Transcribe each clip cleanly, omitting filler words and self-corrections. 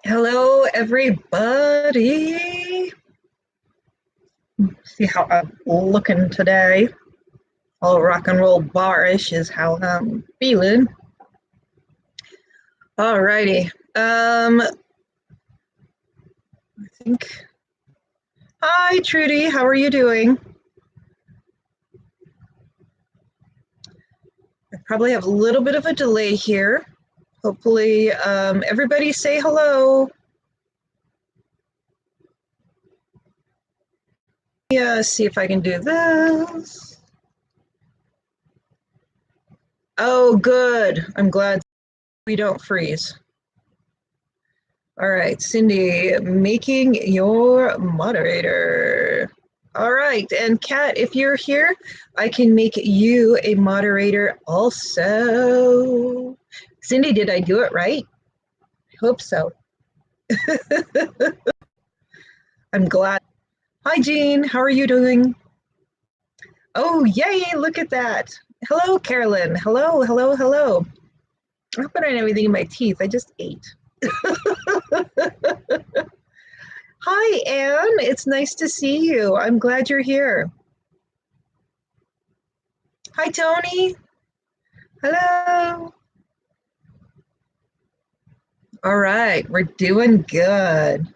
Hello, everybody. See how I'm looking today. All rock and roll barish is how I'm feeling. Alrighty. I think. Hi, Trudy. How are you doing? I probably have a little bit of a delay here. Hopefully, everybody say hello. Yeah, see if I can do this. Oh, good. I'm glad we don't freeze. All right, Cindy, making your moderator. All right, and Kat, if you're here, I can make you a moderator also. Cindy, did I do it right? I hope so. I'm glad. Hi, Jean, how are you doing? Oh, yay, look at that. Hello, Carolyn. Hello, hello, hello. I hope I don't have anything in my teeth. I just ate. Hi, Anne. It's nice to see you. I'm glad you're here. Hi, Tony. Hello. All right, we're doing good.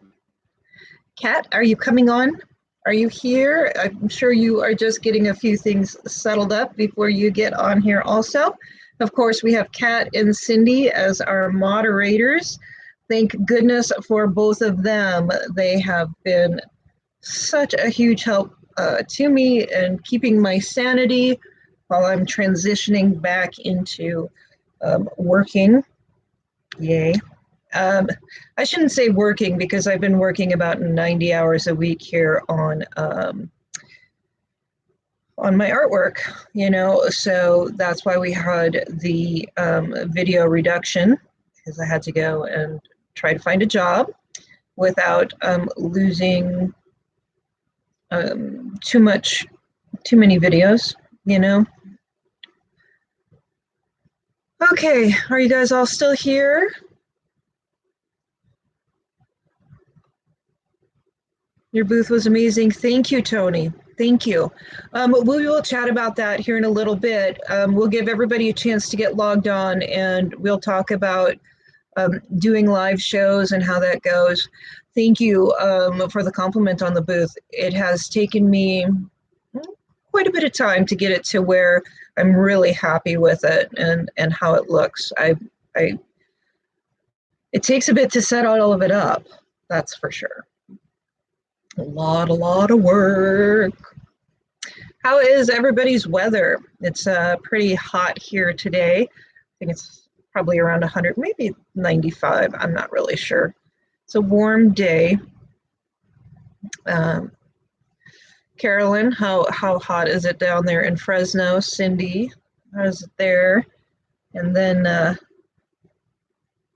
Kat, are you coming on? Are you here? I'm sure you are just getting a few things settled up before you get on here also. Of course, we have Kat and Cindy as our moderators. Thank goodness for both of them. They have been such a huge help to me and keeping my sanity while I'm transitioning back into working. Yay. I shouldn't say working because I've been working about 90 hours a week here on my artwork, so that's why we had the video reduction, because I had to go and try to find a job without losing too many videos, Okay, are you guys all still here? Your booth was amazing. Thank you, Tony. Thank you. We will chat about that here in a little bit. We'll give everybody a chance to get logged on, and we'll talk about doing live shows and how that goes. Thank you for the compliment on the booth. It has taken me quite a bit of time to get it to where I'm really happy with it and how it looks. It takes a bit to set all of it up, that's for sure. A lot of work. How is everybody's weather? It's pretty hot here today. I think it's probably around 100, maybe 95. I'm not really sure. It's a warm day. Carolyn, how hot is it down there in Fresno? Cindy, how is it there? And then,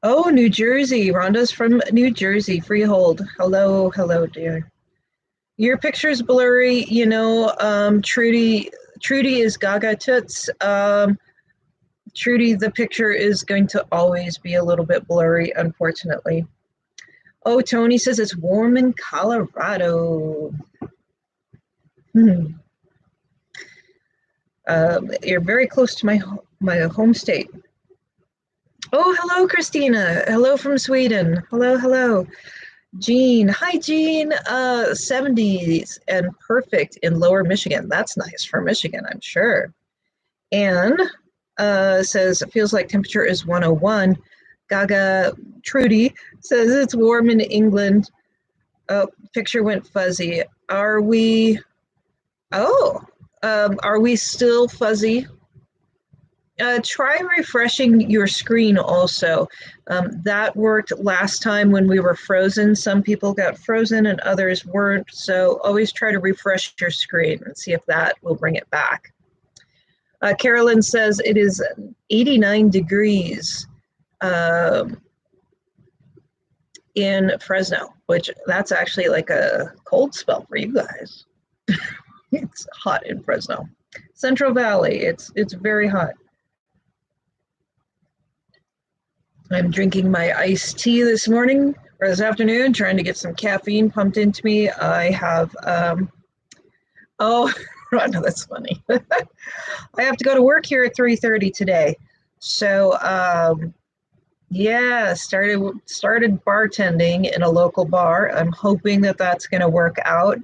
oh, New Jersey. Rhonda's from New Jersey. Freehold. Hello, dear. Your picture's blurry, Trudy is Gaga Toots. Trudy, the picture is going to always be a little bit blurry, unfortunately. Oh, Tony says it's warm in Colorado. You're very close to my home state. Oh, hello, Christina. Hello from Sweden. Hello. Jean, hi Jean, 70s and perfect in lower Michigan. That's nice for Michigan, I'm sure. Anne says it feels like temperature is 101. Gaga Trudy says it's warm in England. Oh, picture went fuzzy. Are we still fuzzy? Try refreshing your screen also. That worked last time when we were frozen. Some people got frozen and others weren't. So always try to refresh your screen and see if that will bring it back. Carolyn says it is 89 degrees in Fresno, which that's actually like a cold spell for you guys. It's hot in Fresno. Central Valley, it's very hot. I'm drinking my iced tea this morning or this afternoon, trying to get some caffeine pumped into me. I have, oh, I know that's funny. I have to go to work here at 3:30 today. So, yeah, started bartending in a local bar. I'm hoping that that's going to work out.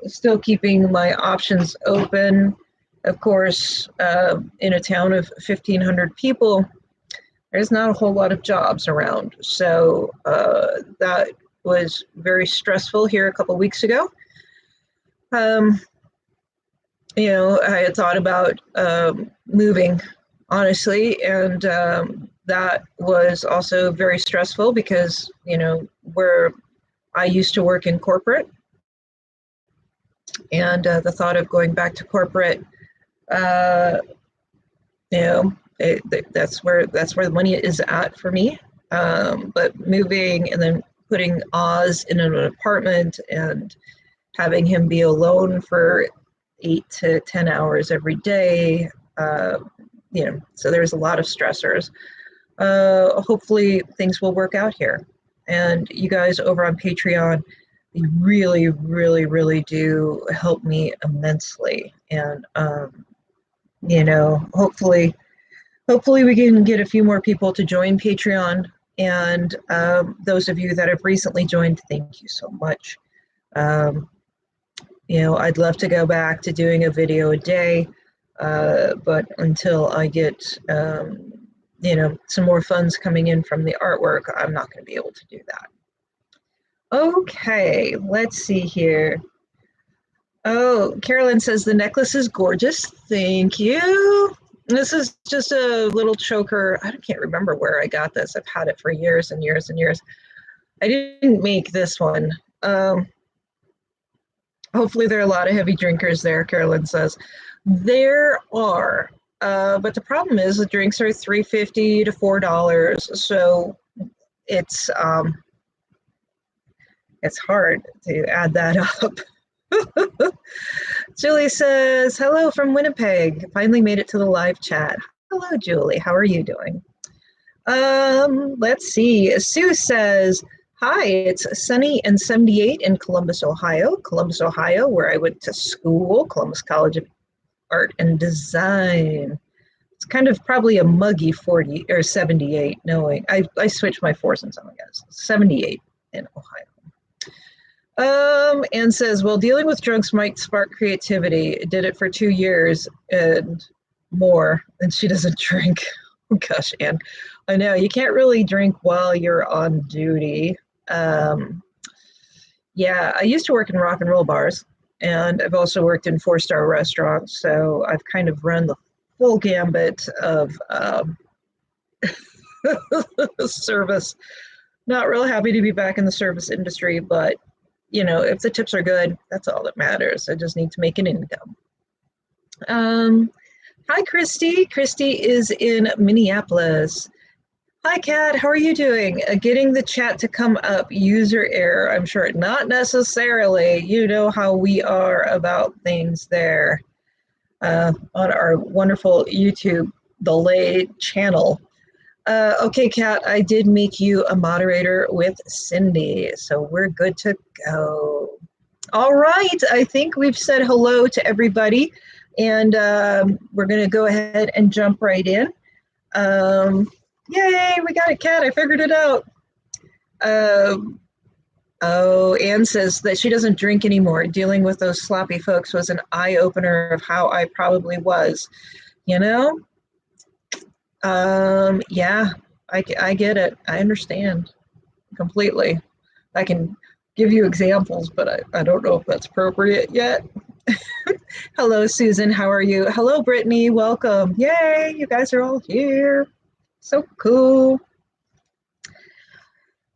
Still keeping my options open. Of course, in a town of 1,500 people, there's not a whole lot of jobs around. So that was very stressful here a couple weeks ago. Um, I had thought about moving, honestly, and that was also very stressful because, where I used to work in corporate, and the thought of going back to corporate, uh, that's where the money is at for me. But moving and then putting Oz in an apartment and having him be alone for 8 to 10 hours every day, so there's a lot of stressors. Hopefully things will work out here. And you guys over on Patreon, you really, really, really do help me immensely. And, hopefully we can get a few more people to join Patreon. And those of you that have recently joined, thank you so much. I'd love to go back to doing a video a day, but until I get, some more funds coming in from the artwork, I'm not going to be able to do that. Okay, let's see here. Oh, Carolyn says the necklace is gorgeous. Thank you. This is just a little choker. I can't remember where I got this. I've had it for years and years and years. I didn't make this one. Hopefully there are a lot of heavy drinkers there, Carolyn says. There are, but the problem is the drinks are $3.50 to $4, so it's hard to add that up. Julie says, hello from Winnipeg. Finally made it to the live chat. Hello, Julie. How are you doing? Let's see. Sue says, hi, it's sunny and 78 in Columbus, Ohio. Columbus, Ohio, where I went to school, Columbus College of Art and Design. It's kind of probably a muggy 40 or 78, knowing I switched my fours and some, I guess. 78 in Ohio. And says, well, dealing with drugs might spark creativity. Did it for 2 years and more, and she doesn't drink. Oh, gosh, Anne. I know, you can't really drink while you're on duty. Yeah, I used to work in rock and roll bars, and I've also worked in 4-star restaurants, so I've kind of run the full gambit of service. Not real happy to be back in the service industry, but if the tips are good, that's all that matters. I just need to make an income. Hi, Christy. Christy is in Minneapolis. Hi, Kat. How are you doing? Getting the chat to come up, user error. I'm sure not necessarily. You know how we are about things there on our wonderful YouTube delayed channel. Okay, Kat, I did make you a moderator with Cindy, so we're good to go. All right, I think we've said hello to everybody, and we're going to go ahead and jump right in. Yay, we got it, Kat. I figured it out. Oh, Anne says that she doesn't drink anymore. Dealing with those sloppy folks was an eye-opener of how I probably was. Yeah, I get it. I understand completely. I can give you examples, but I don't know if that's appropriate yet. Hello, Susan. How are you? Hello, Brittany. Welcome. Yay, you guys are all here. So cool.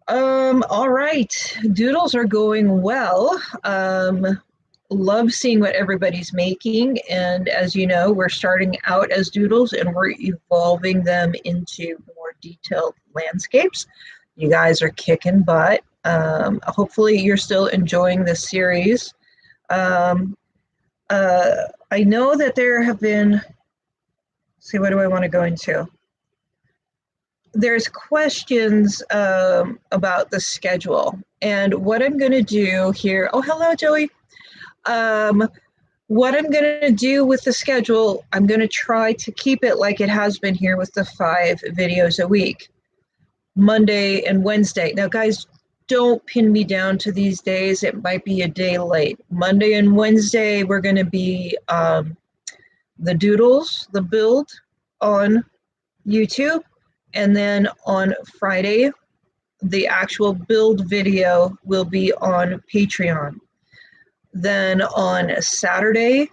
All right. Doodles are going well. Love seeing what everybody's making. And as you know, we're starting out as doodles and we're evolving them into more detailed landscapes. You guys are kicking butt. Hopefully you're still enjoying this series. I know that there have been, let's see, what do I want to go into? there's questions about the schedule. And what I'm going to do here, oh, hello, Joey. What I'm going to do with the schedule, I'm going to try to keep it like it has been here with the 5 videos a week, Monday and Wednesday. Now, guys, don't pin me down to these days. It might be a day late. Monday and Wednesday, we're going to be the doodles, the build on YouTube. And then on Friday, the actual build video will be on Patreon. Then on Saturday,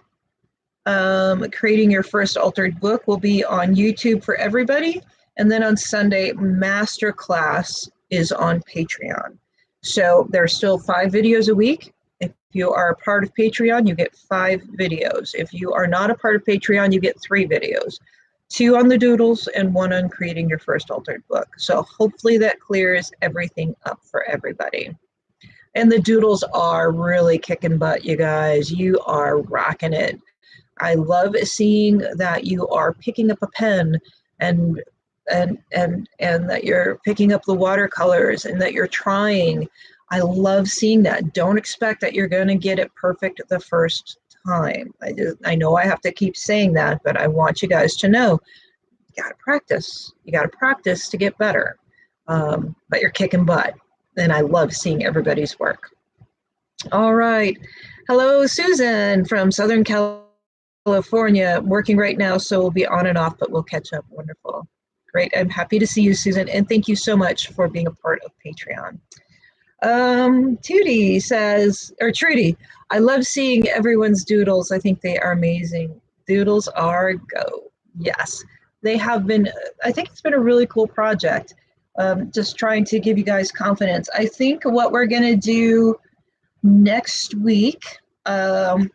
creating your first altered book will be on YouTube for everybody. And then on Sunday, Masterclass is on Patreon. So there's still 5 videos a week. If you are a part of Patreon, you get 5 videos. If you are not a part of Patreon, you get 3 videos. 2 on the doodles and 1 on creating your first altered book. So hopefully that clears everything up for everybody. And the doodles are really kicking butt, you guys. You are rocking it. I love seeing that you are picking up a pen and that you're picking up the watercolors and that you're trying. I love seeing that. Don't expect that you're going to get it perfect the first time. I know I have to keep saying that, but I want you guys to know you got to practice. You got to practice to get better. But you're kicking butt, and I love seeing everybody's work. All right. Hello, Susan from Southern California, working right now, so we'll be on and off, but we'll catch up. Wonderful. Great. I'm happy to see you, Susan, and thank you so much for being a part of Patreon. Trudy says, I love seeing everyone's doodles. I think they are amazing. Doodles are go. Yes, they have been. I think it's been a really cool project. Just trying to give you guys confidence. I think what we're going to do next week, I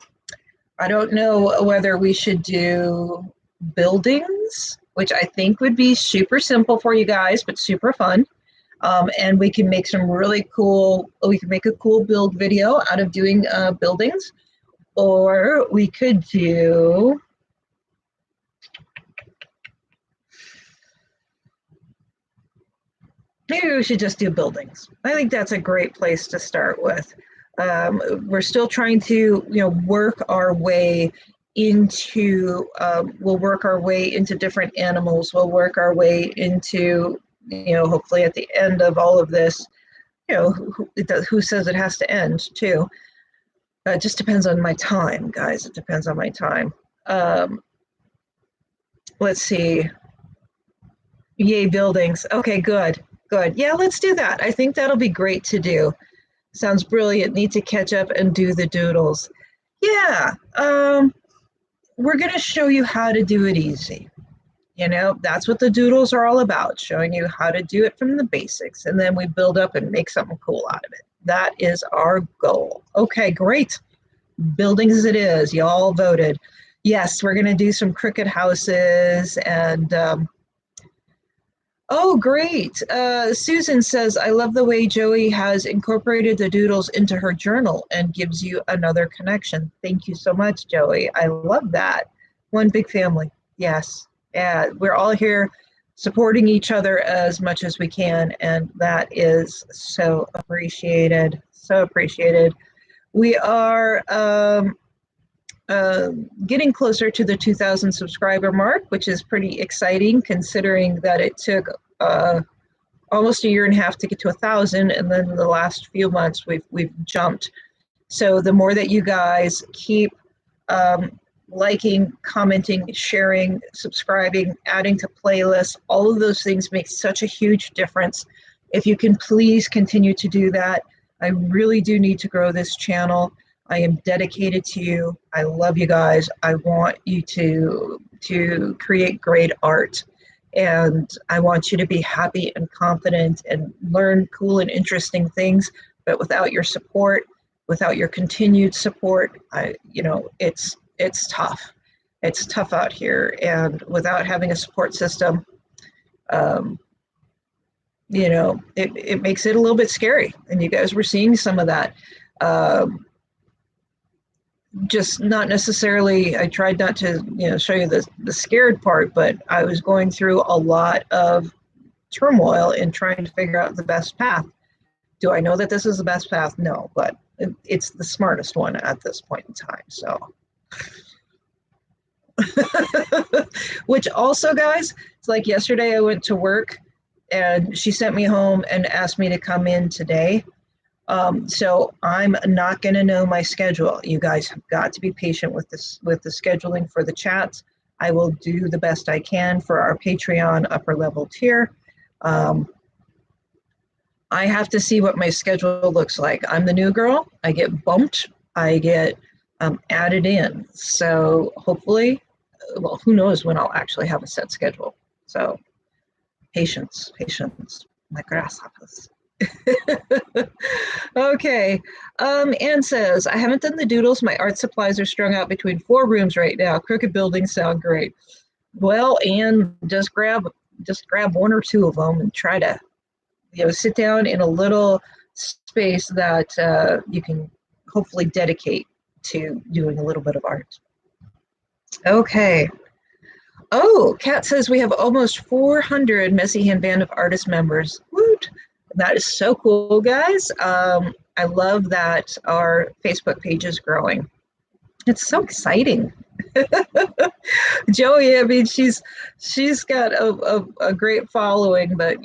don't know whether we should do buildings, which I think would be super simple for you guys, but super fun. And we can make some really cool, we can make a cool build video out of doing buildings. Or we could do, maybe we should just do buildings. I think that's a great place to start with. We're still trying to, work our way into, we'll work our way into different animals. We'll work our way into, hopefully at the end of all of this, who says it has to end too. It just depends on my time, guys. It depends on my time. Let's see. Yay, buildings. Okay, good. Yeah, let's do that. I think that'll be great to do. Sounds brilliant. Need to catch up and do the doodles. Yeah, we're going to show you how to do it easy. That's what the doodles are all about, showing you how to do it from the basics, and then we build up and make something cool out of it. That is our goal. Okay, great. Buildings it is. Y'all voted. Yes, we're going to do some cricket houses and oh, great. Susan says, I love the way Joey has incorporated the doodles into her journal and gives you another connection. Thank you so much, Joey. I love that. One big family. Yes. Yeah, we're all here supporting each other as much as we can, and that is so appreciated. So appreciated. We are getting closer to the 2,000 subscriber mark, which is pretty exciting considering that it took almost a year and a half to get to 1,000, and then in the last few months we've jumped. So the more that you guys keep liking, commenting, sharing, subscribing, adding to playlists, all of those things make such a huge difference. If you can please continue to do that. I really do need to grow this channel. I am dedicated to you. I love you guys. I want you to create great art, and I want you to be happy and confident and learn cool and interesting things. But without your support, without your continued support, it's tough. It's tough out here, and without having a support system, it makes it a little bit scary. And you guys were seeing some of that. Just not necessarily, I tried not to, show you the scared part, but I was going through a lot of turmoil in trying to figure out the best path. Do I know that this is the best path? No, but it's the smartest one at this point in time. So, which also, guys, it's like yesterday I went to work and she sent me home and asked me to come in today. So I'm not going to know my schedule. You guys have got to be patient with this, with the scheduling for the chats. I will do the best I can for our Patreon upper level tier. I have to see what my schedule looks like. I'm the new girl. I get bumped. I get added in. So hopefully, well, who knows when I'll actually have a set schedule. So patience, patience, my grasshoppers. Okay. Anne says, I haven't done the doodles. My art supplies are strung out between 4 rooms right now. Crooked buildings sound great. Well, Anne, just grab 1 or 2 of them and try to, sit down in a little space that you can hopefully dedicate to doing a little bit of art. Okay. Oh, Kat says we have almost 400 Messy Hand Band of Artists members. Woot! That is so cool, guys. I love that our Facebook page is growing. It's so exciting. Joey, I mean, she's got a great following, but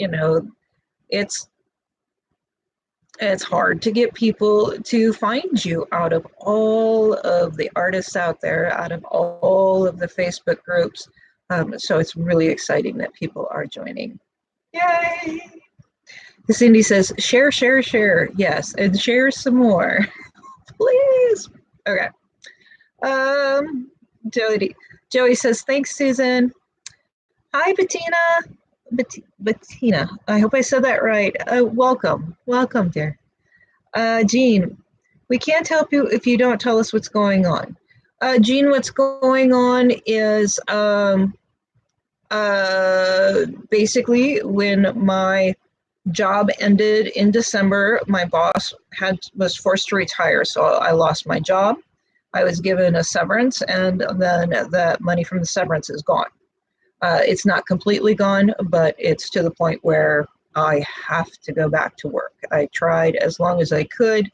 it's hard to get people to find you out of all of the artists out there, out of all of the Facebook groups. So it's really exciting that people are joining. Yay! Cindy says, share, share, share. Yes, and share some more, please. Okay. Joey says, thanks, Susan. Hi, Bettina. I hope I said that right. Welcome, dear. Jean, we can't help you if you don't tell us what's going on. Jean, what's going on is basically when my job ended in December, my boss was forced to retire, so I lost my job. I was given a severance, and then the money from the severance is gone. It's not completely gone, but it's to the point where I have to go back to work. I tried as long as I could,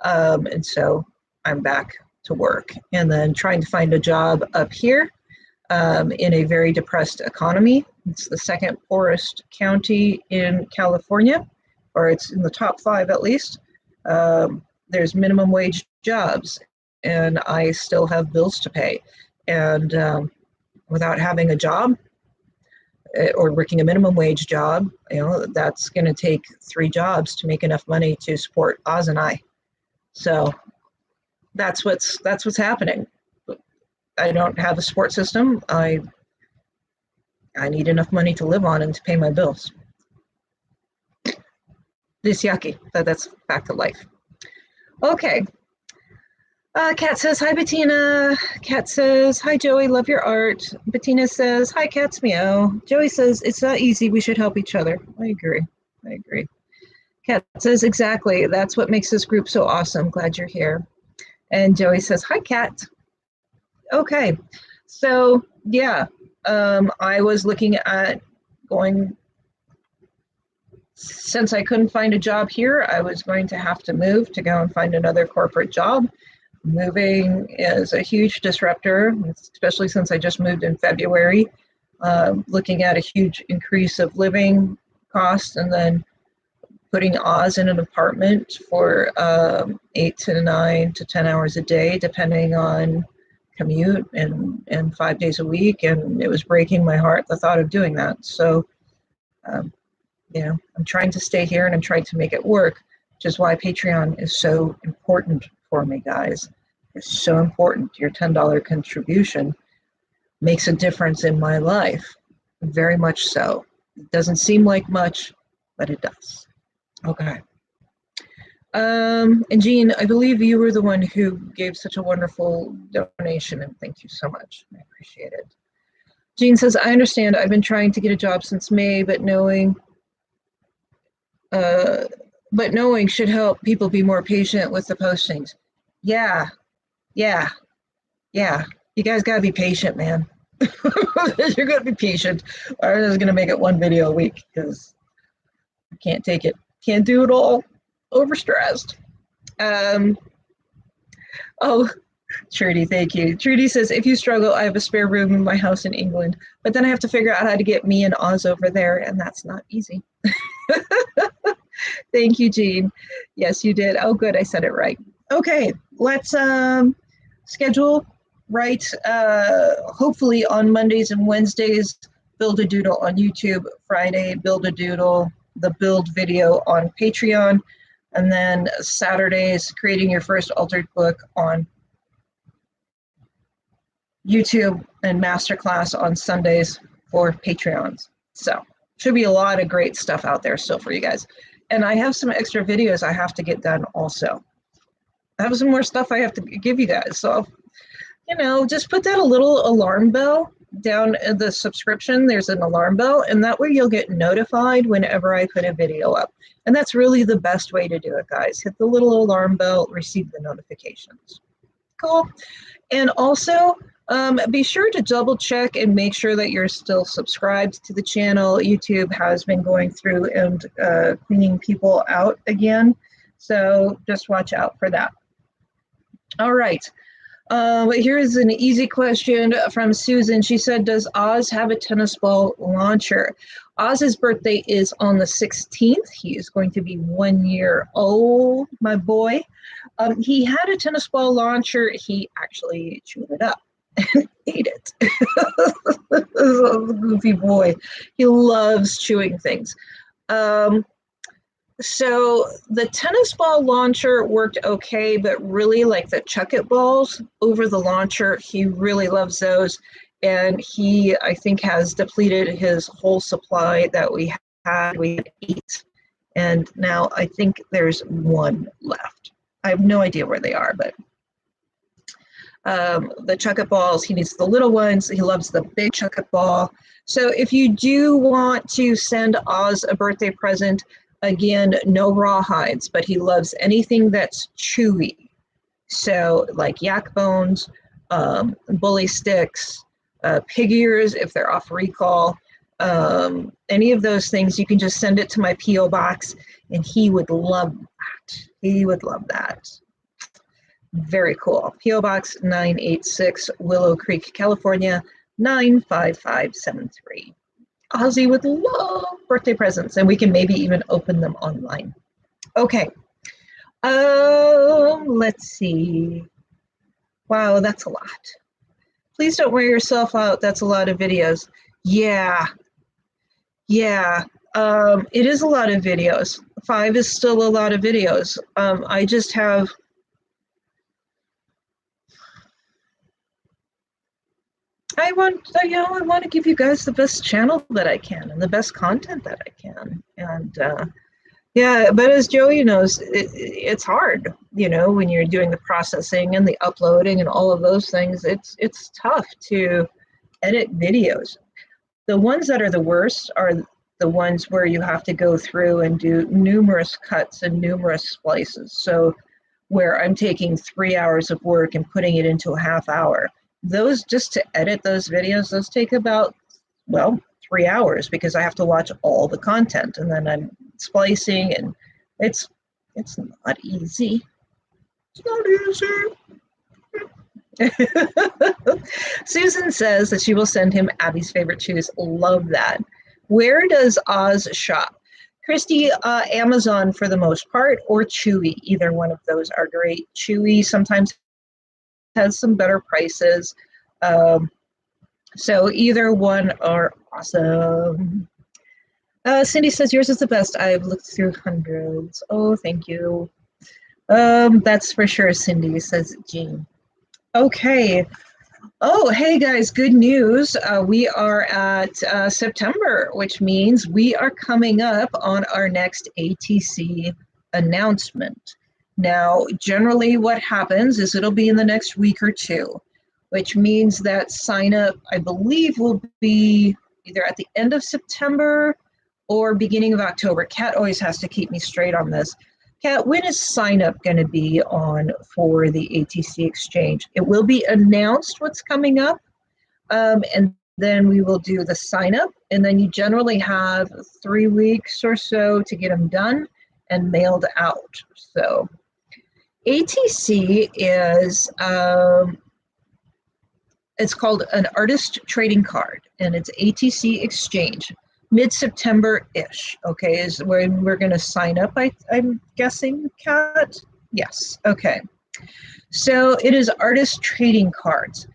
and so I'm back to work. And then trying to find a job up here in a very depressed economy. It's the second poorest county in California, or it's in the top 5 at least. There's minimum wage jobs, and I still have bills to pay. And without having a job or working a minimum wage job, that's going to take 3 jobs to make enough money to support Oz and I. So that's what's happening. I don't have a support system. I need enough money to live on and to pay my bills. This yucky, but that's fact of life. Okay. Kat says, hi, Bettina. Kat says, hi, Joey, love your art. Bettina says, hi, Cat's meow. Joey says, it's not easy. We should help each other. I agree. Kat says, exactly. That's what makes this group so awesome. Glad you're here. And Joey says, hi, Kat. Okay. So, yeah, I was looking at going, since I couldn't find a job here, I was going to have to move to go and find another corporate job. Moving is a huge disruptor, especially since I just moved in February, looking at a huge increase of living costs, and then putting Oz in an apartment for 8 to 9 to 10 hours a day, depending on commute, and 5 days a week. And it was breaking my heart, the thought of doing that. So, I'm trying to stay here and I'm trying to make it work, which is why Patreon is so important for me, guys. It's so important. Your $10 contribution makes a difference in my life, very much so. It doesn't seem like much, but it does. Okay. And Jean, I believe you were the one who gave such a wonderful donation, and thank you so much. I appreciate it. Jean says, I understand. I've been trying to get a job since May, but knowing should help people be more patient with the postings. Yeah. You guys gotta be patient, man. You're gonna be patient. I'm just gonna make it 1 video a week because Can't take it. Can't do it all. Overstressed. Oh, Trudy, thank you. Trudy says, if you struggle, I have a spare room in my house in England, but then I have to figure out how to get me and Oz over there, and that's not easy. Thank you, Jean. Yes, you did. Oh, good. I said it right. Okay, let's schedule right. Hopefully on Mondays and Wednesdays, Build a Doodle on YouTube. Friday, Build a Doodle, the build video on Patreon. And then Saturdays, creating your first altered book on YouTube, and masterclass on Sundays for Patreons. So should be a lot of great stuff out there still for you guys. And I have some extra videos I have to get done also. I have some more stuff I have to give you guys. So, you know, just put that a little alarm bell down in the subscription. There's an alarm bell, and that way you'll get notified whenever I put a video up. And that's really the best way to do it, guys. Hit the little alarm bell, receive the notifications. Cool. And also, be sure to double check and make sure that you're still subscribed to the channel. YouTube has been going through and cleaning people out again. So just watch out for that. All right. Here's an easy question from Susan. She said, does Oz have a tennis ball launcher? Oz's birthday is on the 16th. He is going to be 1 year old, my boy. He had a tennis ball launcher. He actually chewed it up and ate it. Goofy boy. He loves chewing things. So the tennis ball launcher worked okay, but really like the chuck it balls over the launcher, he really loves those. And he, I think, has depleted his whole supply that we had. We had 8. And now I think there's 1 left. I have no idea where they are, but the chuck it balls, he needs the little ones. He loves the big chuck it ball. So if you do want to send Oz a birthday present, again, no rawhides, but he loves anything that's chewy. So like yak bones, bully sticks, pig ears if they're off recall, any of those things, you can just send it to my P.O. box and he would love that. He would love that. Very cool. P.O. Box 986, Willow Creek, California, 95573. Ozzy would love birthday presents, and we can maybe even open them online. Okay. Let's see. Wow, that's a lot. Please don't wear yourself out. That's a lot of videos. Yeah. It is a lot of videos. 5 is still a lot of videos. I just have... I want to give you guys the best channel that I can and the best content that I can. And yeah, but as Joey knows, it's hard, you know, when you're doing the processing and the uploading and all of those things. It's tough to edit videos. The ones that are the worst are the ones where you have to go through and do numerous cuts and numerous splices. So where I'm taking 3 hours of work and putting it into a half hour. Those, just to edit those videos, those take about, well, 3 hours because I have to watch all the content and then I'm splicing, and it's not easy. It's not easy. Susan says that she will send him Abby's favorite shoes. Love that. Where does Oz shop? Christy, Amazon for the most part, or Chewy. Either one of those are great. Chewy sometimes has some better prices. So either one are awesome. Cindy says yours is the best. I've looked through hundreds. Oh, thank you. That's for sure, Cindy, says Jean. Okay. Oh, hey guys, good news. We are at September, which means we are coming up on our next ATC announcement. Now, generally what happens is it'll be in the next week or 2, which means that sign up, I believe, will be either at the end of September or beginning of October. Kat always has to keep me straight on this. Kat, when is sign up going to be on for the ATC Exchange? It will be announced what's coming up, and then we will do the sign up, and then you generally have 3 weeks or so to get them done and mailed out. So ATC is it's called an artist trading card, and it's ATC Exchange. Mid-September-ish, okay, is when we're going to sign up, I'm guessing, Kat? Yes, okay. So it is artist trading cards.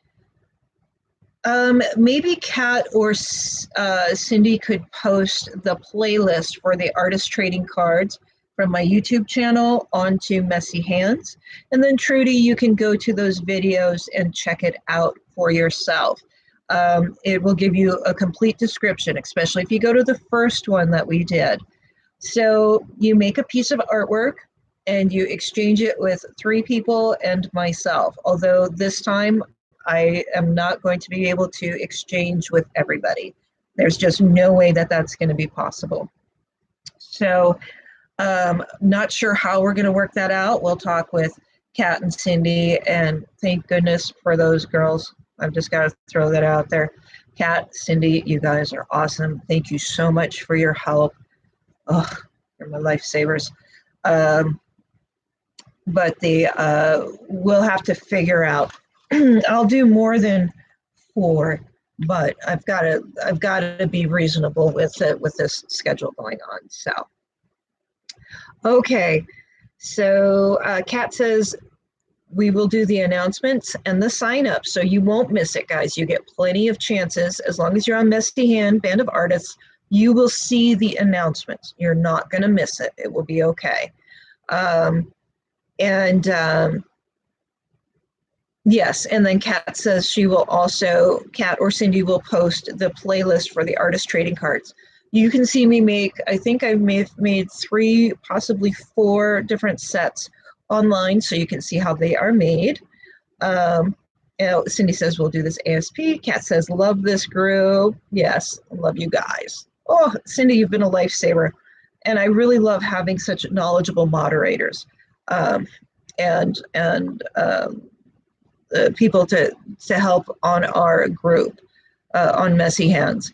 Maybe Kat or Cindy could post the playlist for the artist trading cards from my YouTube channel onto Messy Hands. And then Trudy, you can go to those videos and check it out for yourself. It will give you a complete description, especially if you go to the first one that we did. So you make a piece of artwork and you exchange it with 3 people and myself, although this time I am not going to be able to exchange with everybody. There's just no way that that's going to be possible. So not sure how we're going to work that out. We'll talk with Kat and Cindy, and thank goodness for those girls. I've just got to throw that out there. Kat, Cindy, you guys are awesome. Thank you so much for your help. Oh, you're my lifesavers. But we'll have to figure out. I'll do more than 4, but I've got to be reasonable with it, with this schedule going on. So, okay. So Kat says we will do the announcements and the sign up, so you won't miss it, guys. You get plenty of chances. As long as you're on Messy Hand, Band of Artists, you will see the announcements. You're not going to miss it. It will be okay. Yes, and then Kat says she will also, Kat or Cindy will post the playlist for the artist trading cards. You can see me make, I think I've made 3, possibly 4 different sets online, so you can see how they are made. Cindy says we'll do this ASP. Kat says, love this group. Yes, love you guys. Oh, Cindy, you've been a lifesaver. And I really love having such knowledgeable moderators and people to help on our group on Messy Hands.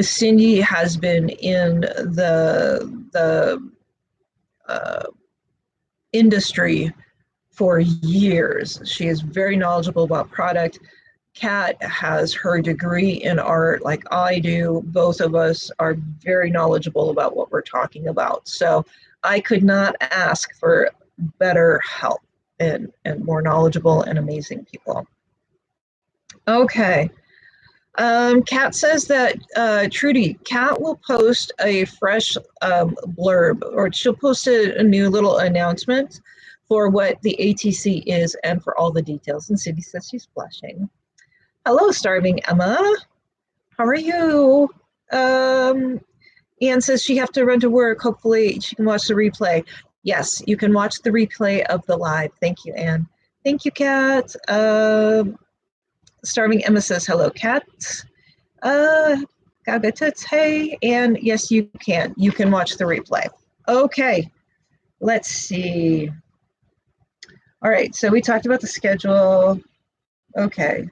Cindy has been in the industry for years. She is very knowledgeable about product. Kat has her degree in art like I do. Both of us are very knowledgeable about what we're talking about. So I could not ask for better help and more knowledgeable and amazing people. Okay. Kat says that, Trudy, Kat will post a fresh blurb, or she'll post a new little announcement for what the ATC is and for all the details. And Cindy says she's blushing. Hello, Starving Emma. How are you? Anne says she have to run to work. Hopefully she can watch the replay. Yes, you can watch the replay of the live. Thank you, Anne. Thank you, Kat. Starving Emma says, hello, Kat. Hey, and yes, you can. You can watch the replay. Okay, let's see. All right, so we talked about the schedule. Okay.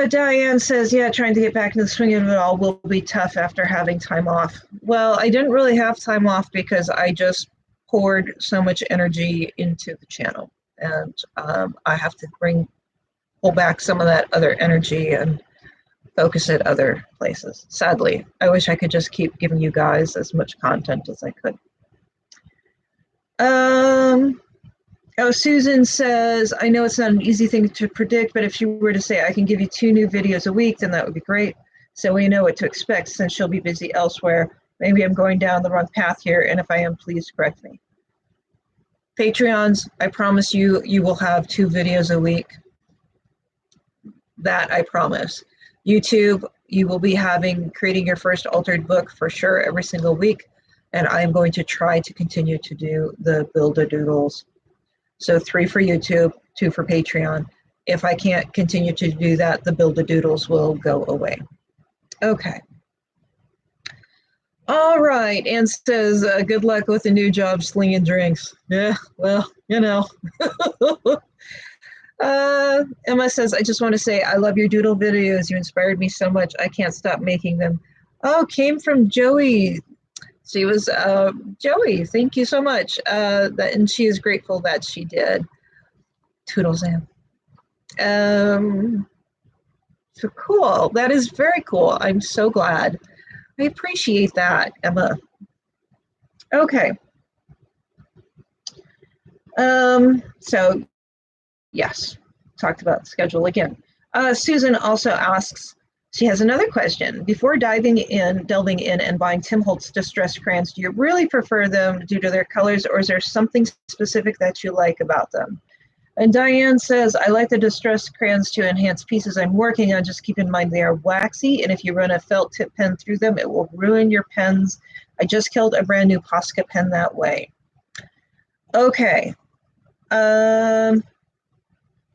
Diane says, yeah, trying to get back into the swing of it all will be tough after having time off. Well, I didn't really have time off because I just poured so much energy into the channel. And I have to pull back some of that other energy and focus it other places. Sadly, I wish I could just keep giving you guys as much content as I could. Oh, Susan says, I know it's not an easy thing to predict, but if she were to say, I can give you 2 new videos a week, then that would be great. So we know what to expect since she'll be busy elsewhere. Maybe I'm going down the wrong path here, and if I am, please correct me. Patreons, I promise you, you will have 2 videos a week. That I promise. YouTube, you will be creating your first altered book for sure every single week. And I'm going to try to continue to do the Build-A-Doodles. So 3 for YouTube, 2 for Patreon. If I can't continue to do that, the Build-A-Doodles will go away. Okay. All right, Ann says, good luck with the new job slinging drinks. Yeah, well, you know. Emma says, I just want to say I love your doodle videos. You inspired me so much. I can't stop making them. Oh, came from Joey. She was Joey. Thank you so much. And she is grateful that she did. Toodles, Em. So cool. That is very cool. I'm so glad. I appreciate that, Emma. Okay. So yes, talked about the schedule again. Susan also asks, she has another question. Before delving in and buying Tim Holtz distress crayons, do you really prefer them due to their colors, or is there something specific that you like about them? And Diane says, I like the distress crayons to enhance pieces I'm working on. Just keep in mind they are waxy, and if you run a felt tip pen through them, it will ruin your pens. I just killed a brand new Posca pen that way. Okay.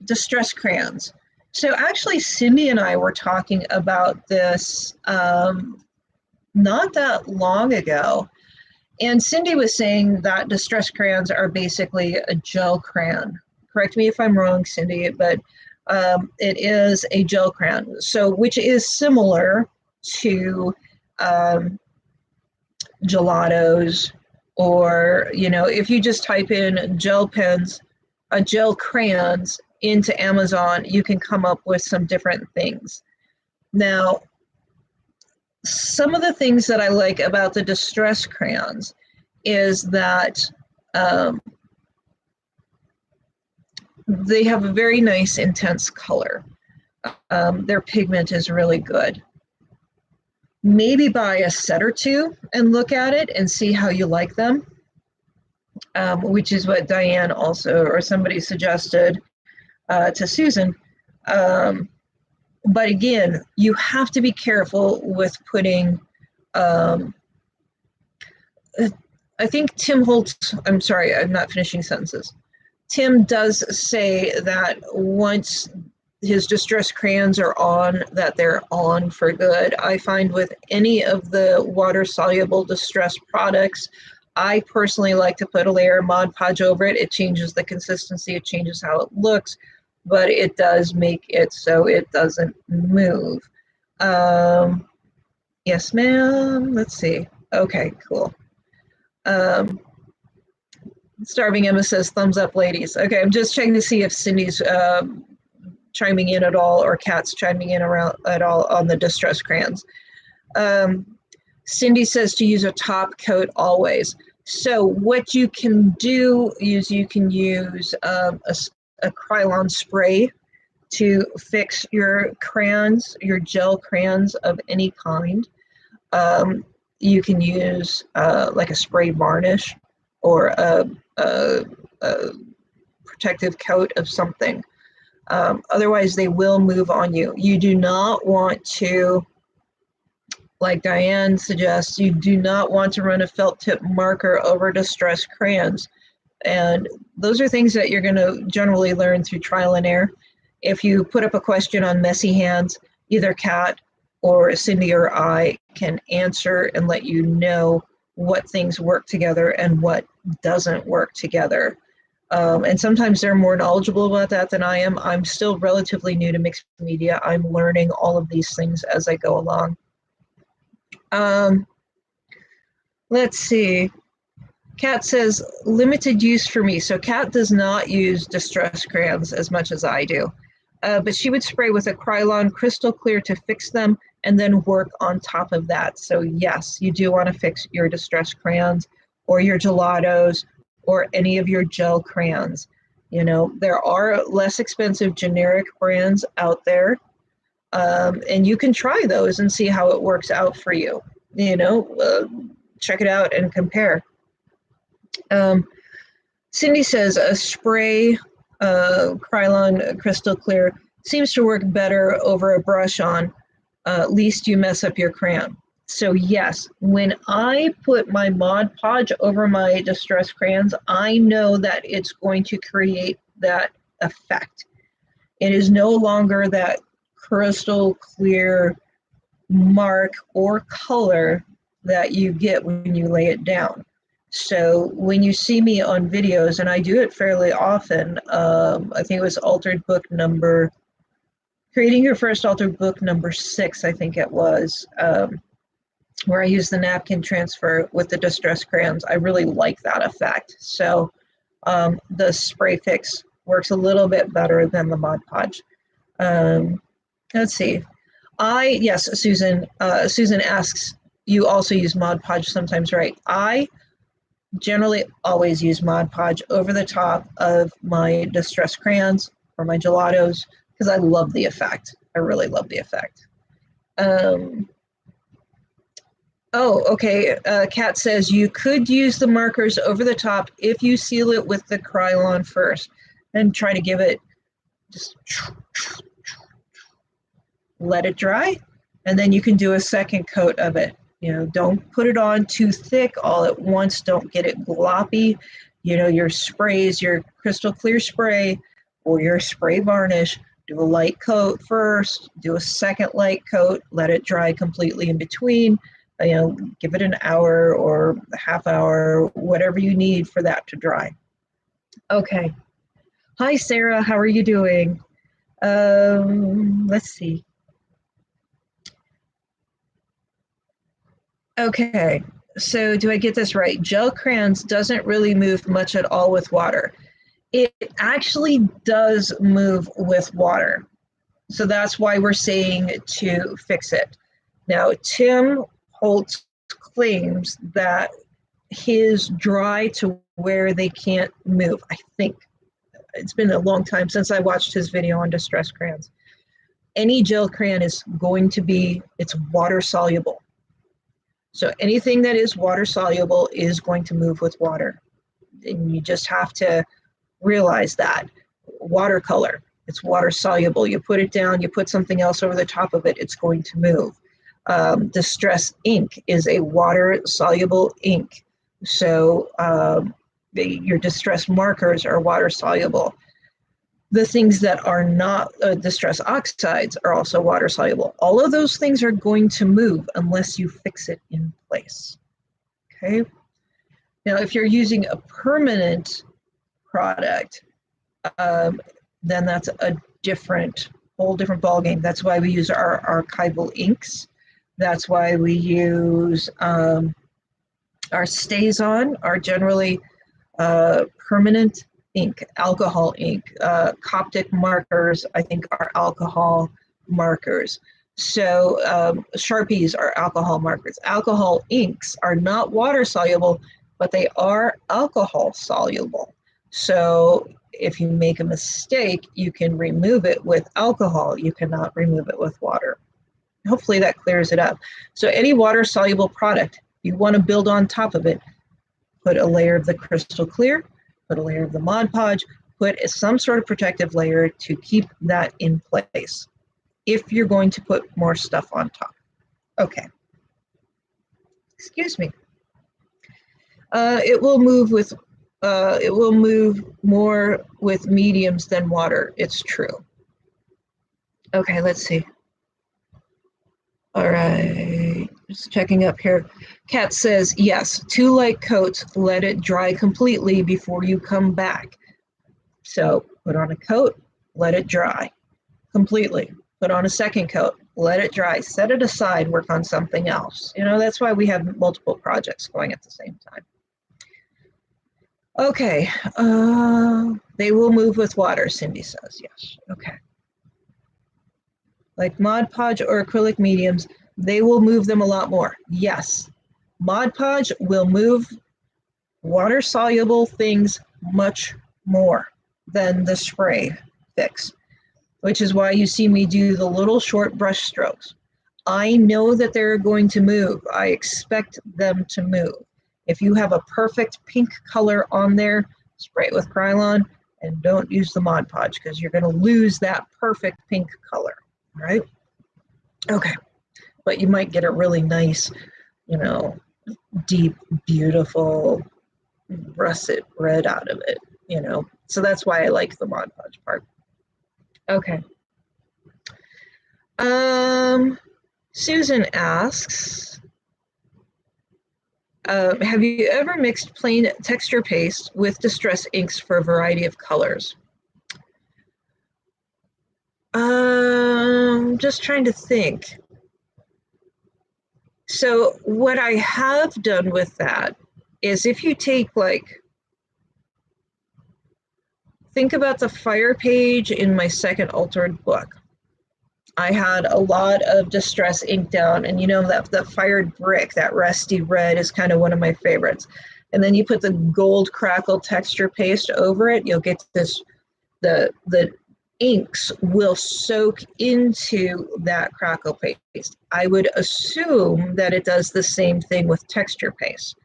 Distress crayons. So actually, Cindy and I were talking about this not that long ago. And Cindy was saying that distress crayons are basically a gel crayon. Correct me if I'm wrong, Cindy, but it is a gel crayon. So which is similar to gelatos, or, you know, if you just type in gel pens, gel crayons into Amazon, you can come up with some different things. Now, some of the things that I like about the distress crayons is that they have a very nice intense color. Their pigment is really good. Maybe buy a set or two and look at it and see how you like them, which is what Diane also, or somebody suggested to Susan. But again, you have to be careful with putting, I think Tim Holtz, I'm sorry, I'm not finishing sentences. Tim does say that once his distress crayons are on, that they're on for good. I find with any of the water-soluble distress products, I personally like to put a layer of Mod Podge over it. It changes the consistency, it changes how it looks, but it does make it so it doesn't move. Yes, ma'am. Let's see. Okay, cool. Starving Emma says, thumbs up, ladies. Okay, I'm just checking to see if Cindy's chiming in at all, or Kat's chiming in around at all on the distress crayons. Cindy says to use a top coat always. So what you can do is you can use a Krylon spray to fix your crayons, your gel crayons of any kind. You can use like a spray varnish or a protective coat of something. Otherwise, they will move on you. You do not want to, like Diane suggests, you do not want to run a felt tip marker over distress crayons. And those are things that you're going to generally learn through trial and error. If you put up a question on Messy Hands, either Kat or Cindy or I can answer and let you know what things work together and what doesn't work together. And sometimes they're more knowledgeable about that than I am. I'm still relatively new to mixed media. I'm learning all of these things as I go along. Let's see. Kat says, limited use for me. So Kat does not use distress crayons as much as I do. But she would spray with a Krylon crystal clear to fix them and then work on top of that. So yes, you do want to fix your distress crayons or your gelatos or any of your gel crayons. You know, there are less expensive generic brands out there, and you can try those and see how it works out for you. You know, check it out and compare. Cindy says a spray Krylon crystal clear seems to work better over a brush on, least you mess up your crayon. So yes, when I put my Mod Podge over my distress crayons, I know that it's going to create that effect. It is no longer that crystal clear mark or color that you get when you lay it down. So when you see me on videos, and I do it fairly often, I think it was altered book number, creating your first altered book number 6, I think it was, where I use the napkin transfer with the distress crayons. I really like that effect. So the spray fix works a little bit better than the Mod Podge. Let's see. Yes, Susan. Susan asks, you also use Mod Podge sometimes, right? I generally always use Mod Podge over the top of my distress crayons or my gelatos because I love the effect. I really love the effect. Oh, okay. Kat says you could use the markers over the top if you seal it with the Krylon first and try to give it, just let it dry, and then you can do a second coat of it. You know, don't put it on too thick all at once. Don't get it gloppy. You know, your sprays, your crystal clear spray or your spray varnish, do a light coat first, do a second light coat, let it dry completely in between. You know, give it an hour or a half hour, whatever you need for that to dry. Okay. Hi, Sarah. How are you doing? Let's see. Okay, so do I get this right? Gel crayons doesn't really move much at all with water. It actually does move with water. So that's why we're saying to fix it. Now, Tim Holtz claims that his dry to where they can't move. I think it's been a long time since I watched his video on distress crayons. Any gel crayon is going to be, it's water soluble. So anything that is water soluble is going to move with water. And you just have to realize that. Watercolor, it's water soluble. You put it down, you put something else over the top of it, it's going to move. Distress ink is a water soluble ink. So your distress markers are water soluble. The things that are not distress oxides are also water soluble. All of those things are going to move unless you fix it in place. Okay. Now, if you're using a permanent product, then that's a whole different ballgame. That's why we use our archival inks. That's why we use our StazOn are generally permanent ink, alcohol ink. Coptic markers, I think, are alcohol markers. So Sharpies are alcohol markers. Alcohol inks are not water soluble, but they are alcohol soluble. So if you make a mistake, you can remove it with alcohol. You cannot remove it with water. Hopefully that clears it up. So any water soluble product, you want to build on top of it, put a layer of the crystal clear, put a layer of the Mod Podge, put some sort of protective layer to keep that in place if you're going to put more stuff on top. Okay. Excuse me. It will move more with mediums than water. It's true. Okay, let's see. All right, just checking up here. Kat says, yes, 2 light coats, let it dry completely before you come back. So put on a coat, let it dry completely. Put on a second coat, let it dry, set it aside, work on something else. You know, that's why we have multiple projects going at the same time. Okay, they will move with water, Cindy says, yes, okay. Like Mod Podge or acrylic mediums, they will move them a lot more. Yes, Mod Podge will move water soluble things much more than the spray fix, which is why you see me do the little short brush strokes. I know that they're going to move. I expect them to move. If you have a perfect pink color on there, spray it with Krylon and don't use the Mod Podge because you're going to lose that perfect pink color, all right? Okay, but you might get a really nice, you know, deep, beautiful russet red out of it, you know. So that's why I like the Mod Podge part. Okay. Susan asks, Have you ever mixed plain texture paste with distress inks for a variety of colors? Just trying to think. So what I have done with that is if you take think about the fire page in my second altered book. I had a lot of distress ink down, and that fired brick, that rusty red, is kind of one of my favorites. And then you put the gold crackle texture paste over it, you'll get this, the inks will soak into that crackle paste. I would assume that it does the same thing with texture paste.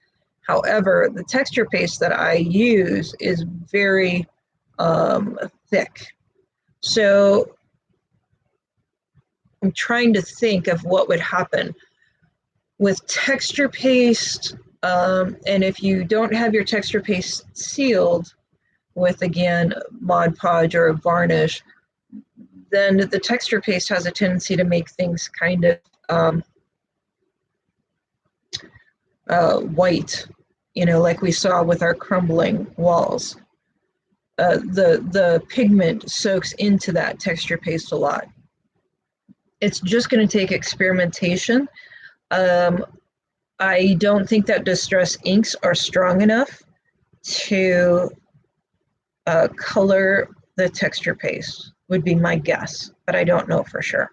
However, the texture paste that I use is very thick. So I'm trying to think of what would happen with texture paste. And if you don't have your texture paste sealed with, again, Mod Podge or a varnish, then the texture paste has a tendency to make things kind of white, like we saw with our crumbling walls. The pigment soaks into that texture paste a lot. It's just going to take experimentation. I don't think that distress inks are strong enough to color the texture paste, would be my guess, but I don't know for sure.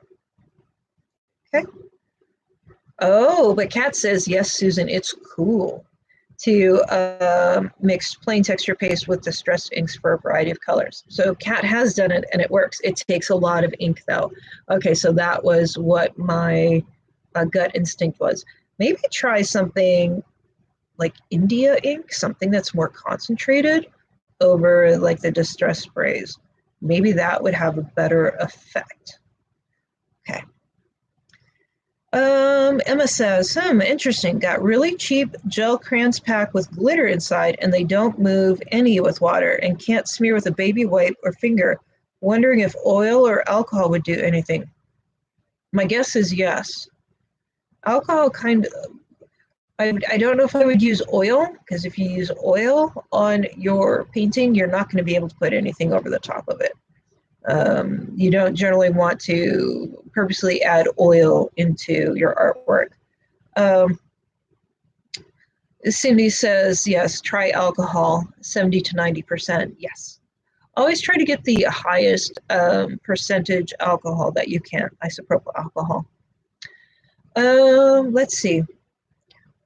Okay. Oh, but Kat says, yes, Susan, it's cool to mix plain texture paste with distressed inks for a variety of colors. So Kat has done it and it works. It takes a lot of ink though. Okay, so that was what my gut instinct was. Maybe try something like India ink, something that's more concentrated over like the distress sprays. Maybe that would have a better effect. Okay. Emma says, interesting. Got really cheap gel crayons pack with glitter inside, and they don't move any with water and can't smear with a baby wipe or finger. Wondering if oil or alcohol would do anything. My guess is yes. Alcohol kind of, I don't know if I would use oil, because if you use oil on your painting, you're not going to be able to put anything over the top of it. You don't generally want to purposely add oil into your artwork. Cindy says, yes, try alcohol, 70 to 90%. Yes. Always try to get the highest percentage alcohol that you can, isopropyl alcohol. Let's see.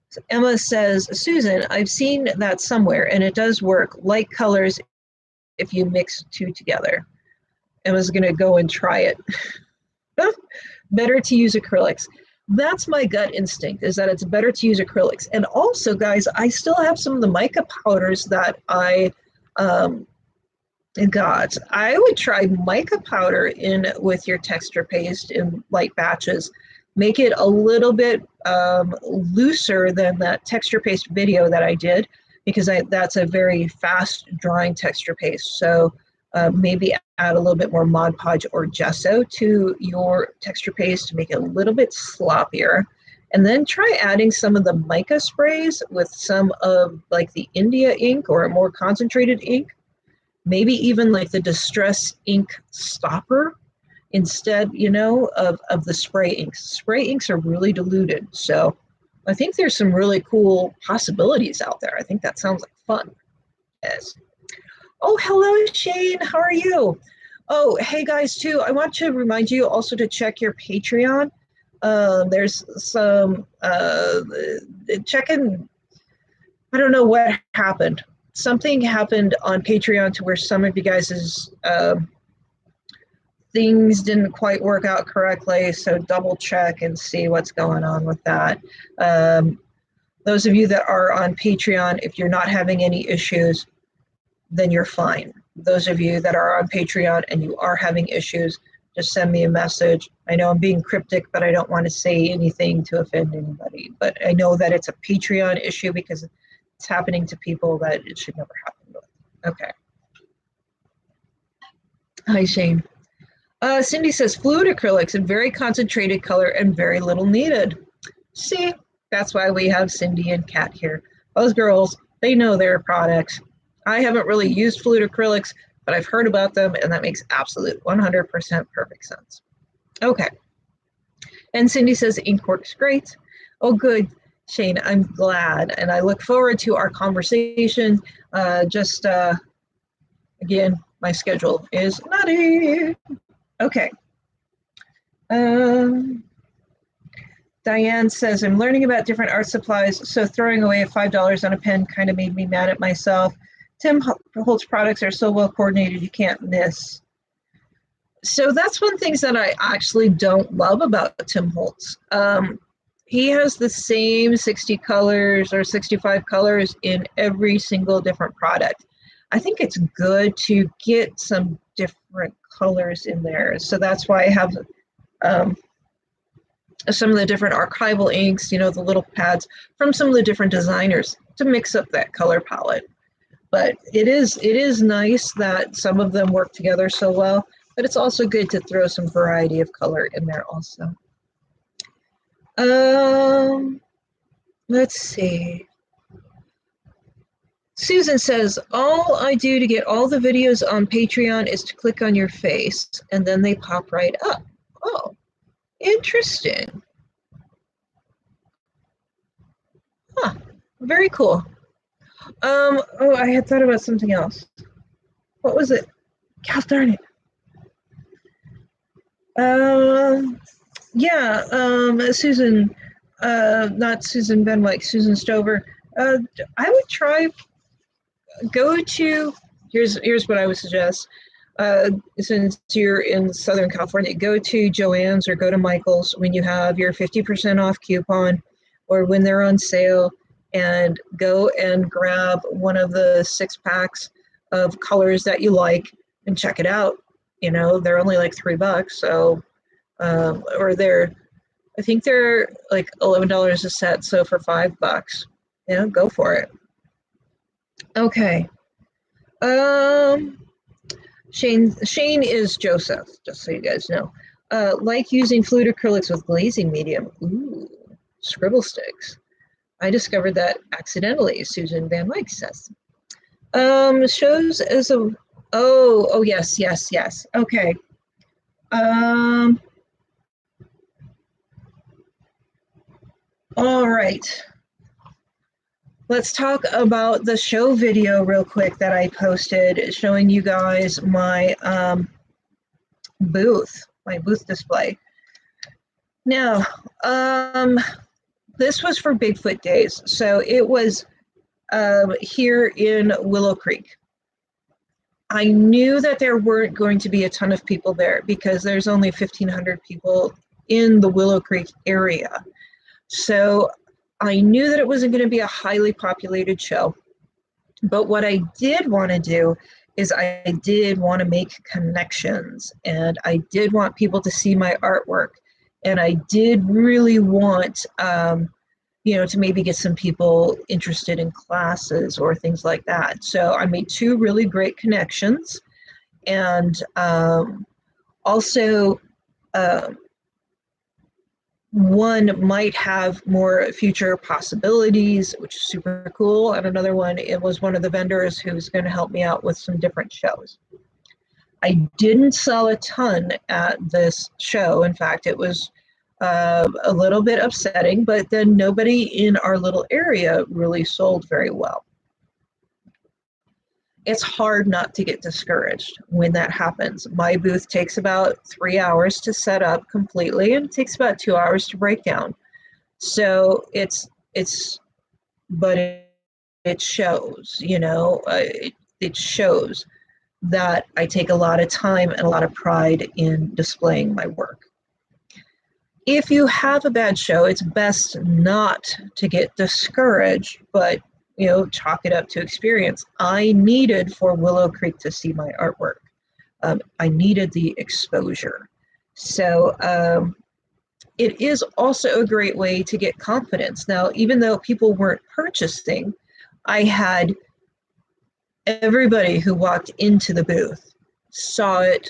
So Emma says, Susan, I've seen that somewhere, and it does work. Light colors if you mix two together. Emma's going to go and try it. Better to use acrylics. That's my gut instinct, is that it's better to use acrylics. And also, guys, I still have some of the mica powders that I got. I would try mica powder in with your texture paste in light batches. Make it a little bit looser than that texture paste video that I did, because that's a very fast drying texture paste. So maybe add a little bit more Mod Podge or gesso to your texture paste to make it a little bit sloppier. And then try adding some of the mica sprays with some of like the India ink or a more concentrated ink. Maybe even like the Distress ink stopper instead, of the spray inks. Spray inks are really diluted. So I think there's some really cool possibilities out there. I think that sounds like fun. Yes. Oh, hello, Shane. How are you? Oh, hey, guys, too. I want to remind you also to check your Patreon. There's some check-in. I don't know what happened. Something happened on Patreon to where some of you guys' things didn't quite work out correctly. So double check and see what's going on with that. Those of you that are on Patreon, if you're not having any issues, then you're fine. Those of you that are on Patreon and you are having issues, just send me a message. I know I'm being cryptic, but I don't want to say anything to offend anybody. But I know that it's a Patreon issue because it's happening to people that it should never happen with. Okay. Hi, Shane. Cindy says, fluid acrylics in very concentrated color and very little needed. See, That's why we have Cindy and Kat here. Those girls, they know their products. I haven't really used flute acrylics, but I've heard about them, and that makes absolute 100% perfect sense. Okay. And Cindy says ink works great. Oh, good, Shane. I'm glad, and I look forward to our conversation. Again, my schedule is nutty. Okay. Diane says, I'm learning about different art supplies, so throwing away $5 on a pen kind of made me mad at myself. Tim Holtz products are so well coordinated, you can't miss. So that's one thing that I actually don't love about Tim Holtz. He has the same 60 colors or 65 colors in every single different product. I think it's good to get some different colors in there. So that's why I have some of the different archival inks, you know, the little pads from some of the different designers to mix up that color palette. But it is nice that some of them work together so well, but it's also good to throw some variety of color in there also. Let's see. Susan says, all I do to get all the videos on Patreon is to click on your face and then they pop right up. Oh, interesting. Huh, very cool. Oh, I had thought about something else. What was it? God darn it. Susan, not Susan Benwick, Susan Stover. I would try, here's what I would suggest. Since you're in Southern California, go to Joann's or go to Michael's when you have your 50% off coupon or when they're on sale, and go and grab one of the 6 packs of colors that you like and check it out. You know, they're only like $3, so I think they're like $11 a set, so for $5, go for it. Okay. Shane is Joseph, just so you guys know. Like using fluid acrylics with glazing medium. Ooh, scribble sticks. I discovered that accidentally, Susan Van Wyk says. Shows as a, oh, yes. Okay. All right. Let's talk about the show video real quick that I posted showing you guys my booth display. Now, this was for Bigfoot Days. So it was here in Willow Creek. I knew that there weren't going to be a ton of people there because there's only 1,500 people in the Willow Creek area. So I knew that it wasn't going to be a highly populated show. But what I did want to do is I did want to make connections, and I did want people to see my artwork, and I did really want to maybe get some people interested in classes or things like that. So I made 2 really great connections, and also one might have more future possibilities, which is super cool. And another one, it was one of the vendors who's going to help me out with some different shows. I didn't sell a ton at this show. In fact, it was a little bit upsetting, but then nobody in our little area really sold very well. It's hard not to get discouraged when that happens. My booth takes about 3 hours to set up completely, and it takes about 2 hours to break down. So it shows, it shows that I take a lot of time and a lot of pride in displaying my work. If you have a bad show, it's best not to get discouraged, but chalk it up to experience. I needed for Willow Creek to see my artwork. I needed the exposure. So it is also a great way to get confidence. Now, even though people weren't purchasing, I had everybody who walked into the booth, saw it,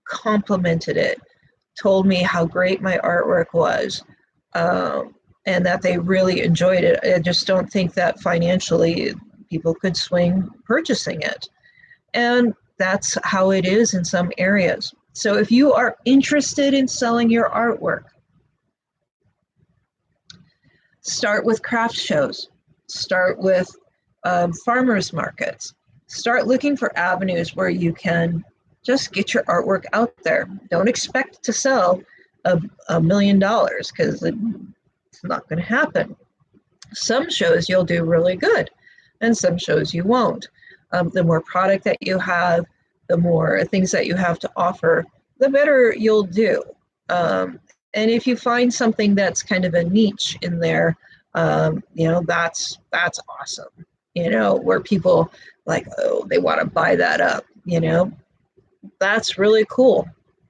complimented it, told me how great my artwork was. and that they really enjoyed it. I just don't think that financially people could swing purchasing it. And that's how it is in some areas. So if you are interested in selling your artwork, start with craft shows, start with farmers markets, start looking for avenues where you can just get your artwork out there. Don't expect to sell $1 million because it's not going to happen. Some shows you'll do really good, and some shows you won't. The more product that you have, the more things that you have to offer, the better you'll do. And if you find something that's kind of a niche in there, that's awesome. Where people like, oh, they want to buy that up. That's really cool.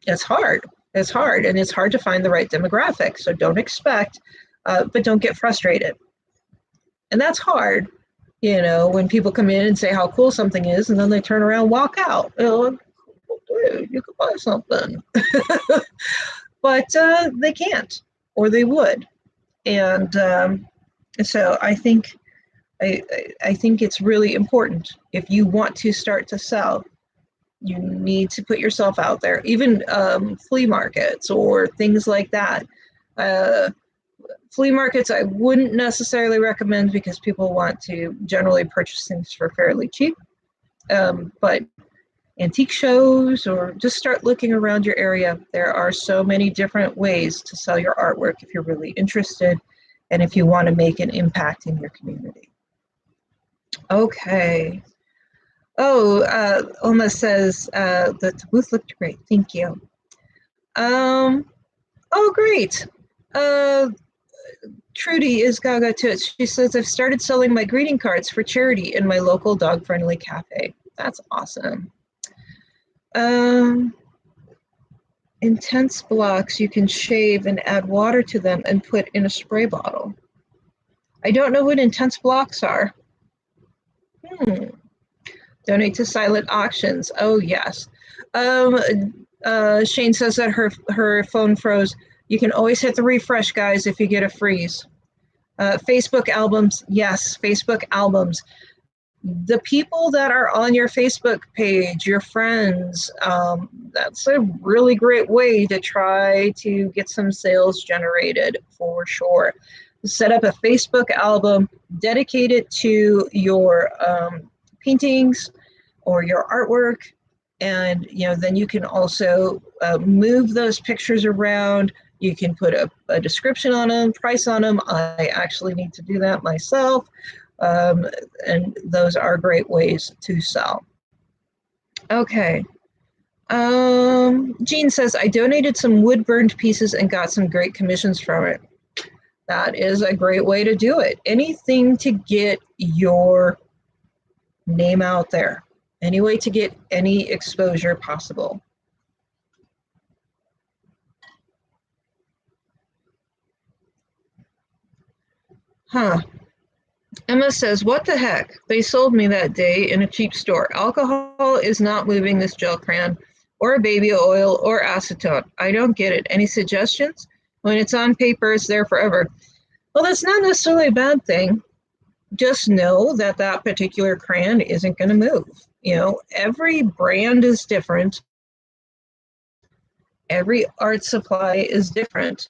It's hard. It's hard, and it's hard to find the right demographic. So don't expect, but don't get frustrated. And that's hard, when people come in and say how cool something is, and then they turn around and walk out. Dude, you could buy something. But they can't, or they would. And so I think it's really important. If you want to start to sell, you need to put yourself out there. Even flea markets or things like that. Flea markets I wouldn't necessarily recommend because people want to generally purchase things for fairly cheap. But antique shows, or just start looking around your area. There are so many different ways to sell your artwork if you're really interested and if you want to make an impact in your community. Okay. Oh, Oma says the booth looked great. Thank you. Oh, great. Trudy is Gaga Toots. She says, I've started selling my greeting cards for charity in my local dog-friendly cafe. That's awesome. Intense blocks you can shave and add water to them and put in a spray bottle. I don't know what intense blocks are. Donate to silent auctions. Oh, yes. Shane says that her phone froze. You can always hit the refresh, guys, if you get a freeze. Facebook albums. Yes, Facebook albums. The people that are on your Facebook page, your friends, that's a really great way to try to get some sales generated for sure. Set up a Facebook album, dedicate it to your paintings or your artwork, and then you can also move those pictures around. You can put a description on them, price on them. I actually need to do that myself. And those are great ways to sell. Okay. Jean says, I donated some wood burned pieces and got some great commissions from it. That is a great way to do it. Anything to get your name out there. Any way to get any exposure possible. Huh. Emma says, what the heck? They sold me that day in a cheap store. Alcohol is not moving this gel crayon or baby oil or acetone. I don't get it. Any suggestions? When it's on paper, it's there forever. Well, that's not necessarily a bad thing. Just know that that particular crayon isn't going to move. Every brand is different. Every art supply is different.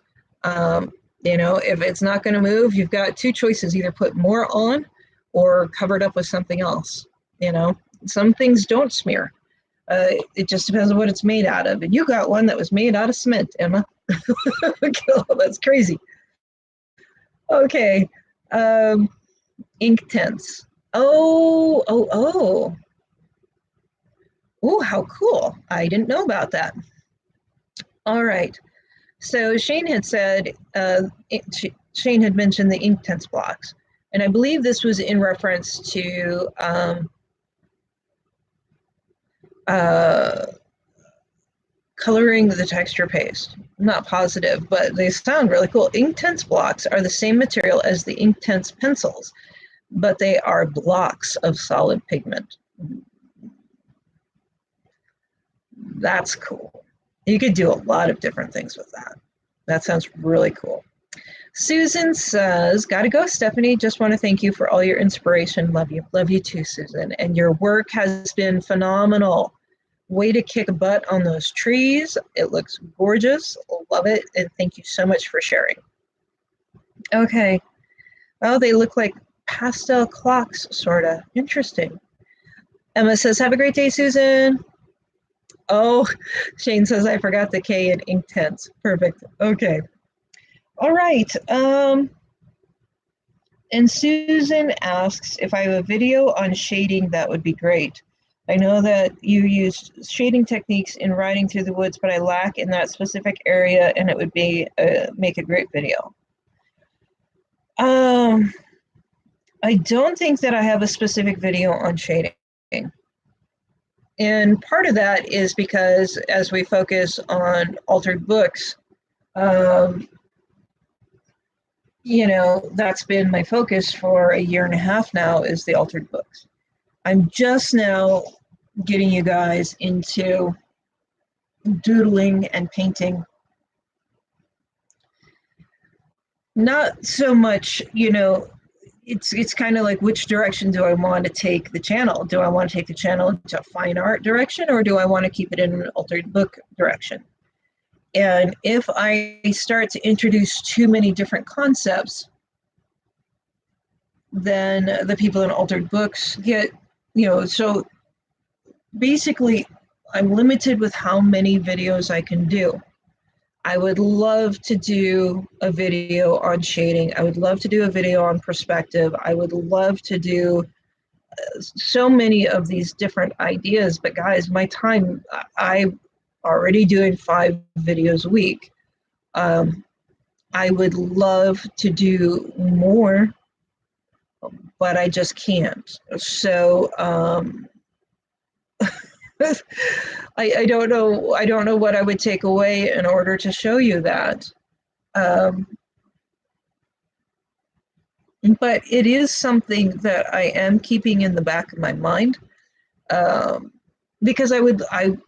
If it's not going to move, you've got two choices: either put more on or cover it up with something else. Some things don't smear. It just depends on what it's made out of. And you got one that was made out of cement, Emma. That's crazy. Okay. Inktense. Oh, how cool. I didn't know about that. All right. So Shane had said, Shane had mentioned the Inktense blocks. And I believe this was in reference to coloring the texture paste. I'm not positive, but they sound really cool. Inktense blocks are the same material as the Inktense pencils, but they are blocks of solid pigment. That's cool. You could do a lot of different things with that. That sounds really cool. Susan says, gotta go, Stephanie. Just want to thank you for all your inspiration. Love you. Love you too, Susan. And your work has been phenomenal. Way to kick butt on those trees. It looks gorgeous. Love it. And thank you so much for sharing. Okay. Oh, they look like pastel clocks, sort of. Interesting. Emma says, have a great day, Susan. Oh, Shane says, I forgot the K in Inktense. Perfect. Okay. All right. And Susan asks, if I have a video on shading, that would be great. I know that you used shading techniques in riding through the woods, but I lack in that specific area, and it would be make a great video. I don't think that I have a specific video on shading. And part of that is because as we focus on altered books, you know, that's been my focus for a year and a half now, is the altered books. I'm just now getting you guys into doodling and painting. Not so much, you know, it's kind of like, which direction do I want to take the channel? Do I want to take the channel to fine art direction, or do I want to keep it in an altered book direction? And if I start to introduce too many different concepts, then the people in altered books get, you know, so basically I'm limited with how many videos I can do. I would love to do a video on shading. I would love to do a video on perspective. I would love to do so many of these different ideas, but guys, my time, I'm already doing 5 videos a week. I would love to do more, but I just can't. So I don't know. I don't know what I would take away in order to show you that. But it is something that I am keeping in the back of my mind, because I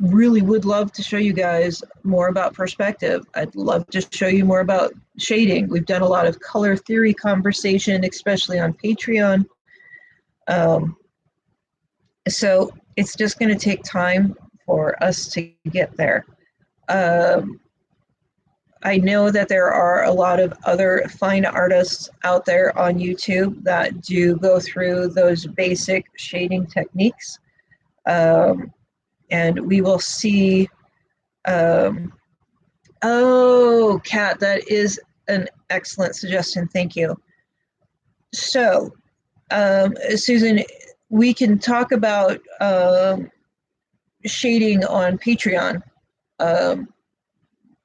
really would love to show you guys more about perspective. I'd love to show you more about shading. We've done a lot of color theory conversation, especially on Patreon. So it's just going to take time for us to get there. I know that there are a lot of other fine artists out there on YouTube that do go through those basic shading techniques. And we will see. Oh, Kat, that is an excellent suggestion. Thank you. So, Susan, we can talk about shading on Patreon.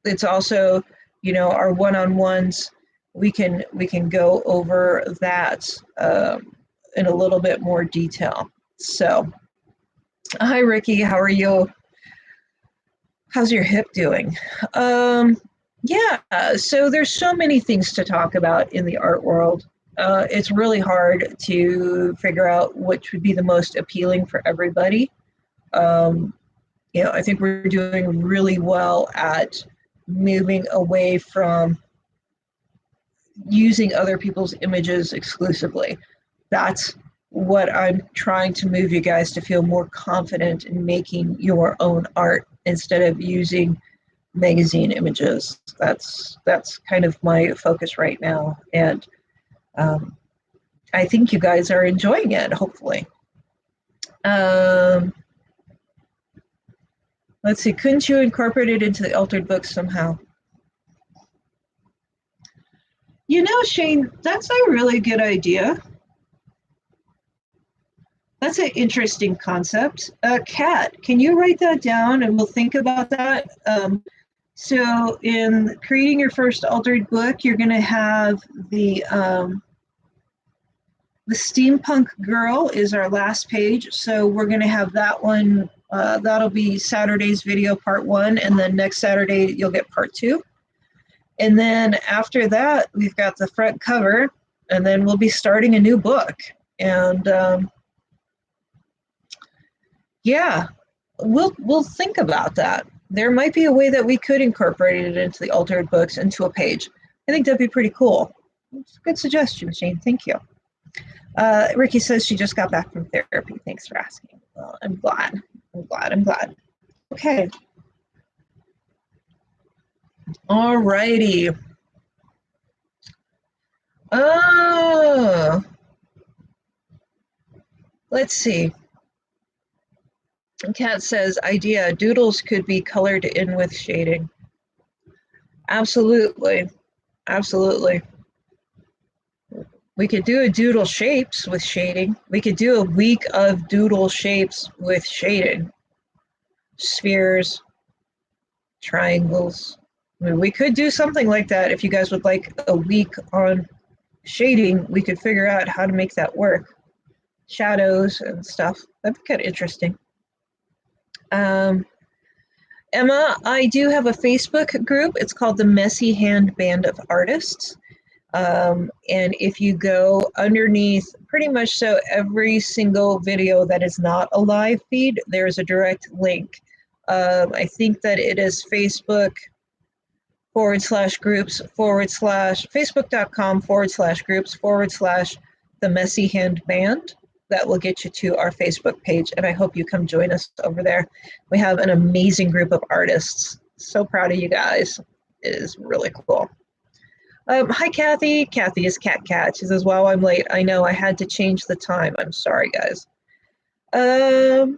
It's also, you know, our one-on-ones. We can go over that in a little bit more detail. So, hi Ricky, how are you? How's your hip doing? Yeah, so there's so many things to talk about in the art world. It's really hard to figure out which would be the most appealing for everybody. You know, I think we're doing really well at moving away from using other people's images exclusively. That's what I'm trying to move you guys to feel more confident in making your own art instead of using magazine images. That's kind of my focus right now, and I think you guys are enjoying it, hopefully. Let's see, couldn't you incorporate it into the altered books somehow? You know, Shane, that's a really good idea. That's an interesting concept. Kat, can you write that down and we'll think about that? So in creating your first altered book, you're going to have the steampunk girl is our last page. So we're going to have that one. That'll be Saturday's video part 1, and then next Saturday you'll get part 2. And then after that, we've got the front cover, and then we'll be starting a new book. And yeah, we'll think about that. There might be a way that we could incorporate it into the altered books into a page. I think that'd be pretty cool. It's a good suggestion, Shane. Thank you. Ricky says she just got back from therapy. Thanks for asking. Well, I'm glad. I'm glad. Okay. All righty. Let's see. Kat says, idea, doodles could be colored in with shading. Absolutely. Absolutely. We could do a doodle shapes with shading. We could do a week of doodle shapes with shading. Spheres, triangles. I mean, we could do something like that. If you guys would like a week on shading, we could figure out how to make that work. Shadows and stuff. That'd be kind of interesting. Emma, I do have a Facebook group. It's called the Messy Hand Band of Artists. And if you go underneath pretty much so every single video that is not a live feed, there's a direct link. I think that it is Facebook/groups/ Facebook.com/groups/ the Messy Hand Band. That will get you to our Facebook page, and I hope you come join us over there. We have an amazing group of artists. So proud of you guys. It is really cool. Hi, Kathy. Kathy is Cat. She says, wow, I'm late. I know I had to change the time. I'm sorry, guys. There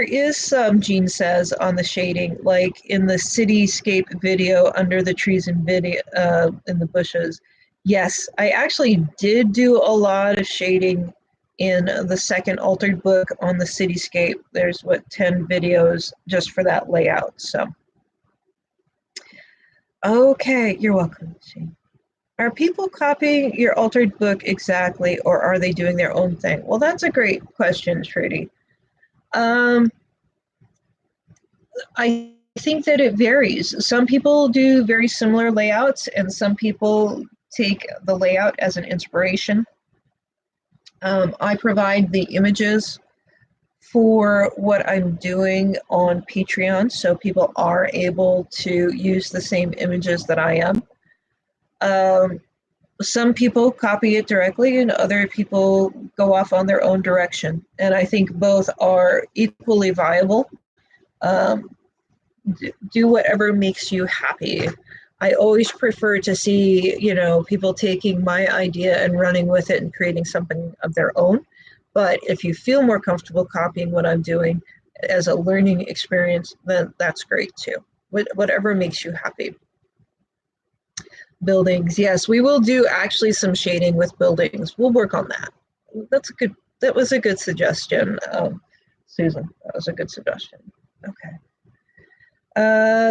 is some, Jean says, on the shading, like in the cityscape video under the trees and video in the bushes. Yes, I actually did do a lot of shading in the second altered book on the cityscape. There's 10 videos just for that layout. So, okay, you're welcome, Jean. Are people copying your altered book exactly, or are they doing their own thing? Well, that's a great question, Trudy. I think that it varies. Some people do very similar layouts, and some people take the layout as an inspiration. I provide the images for what I'm doing on Patreon, so people are able to use the same images that I am. Some people copy it directly and other people go off on their own direction. And I think both are equally viable. Do whatever makes you happy. I always prefer to see, people taking my idea and running with it and creating something of their own. But if you feel more comfortable copying what I'm doing as a learning experience, then that's great too. Whatever makes you happy. Buildings, yes, we will do actually some shading with buildings. We'll work on that. That was a good suggestion, Susan. That was a good suggestion. Okay.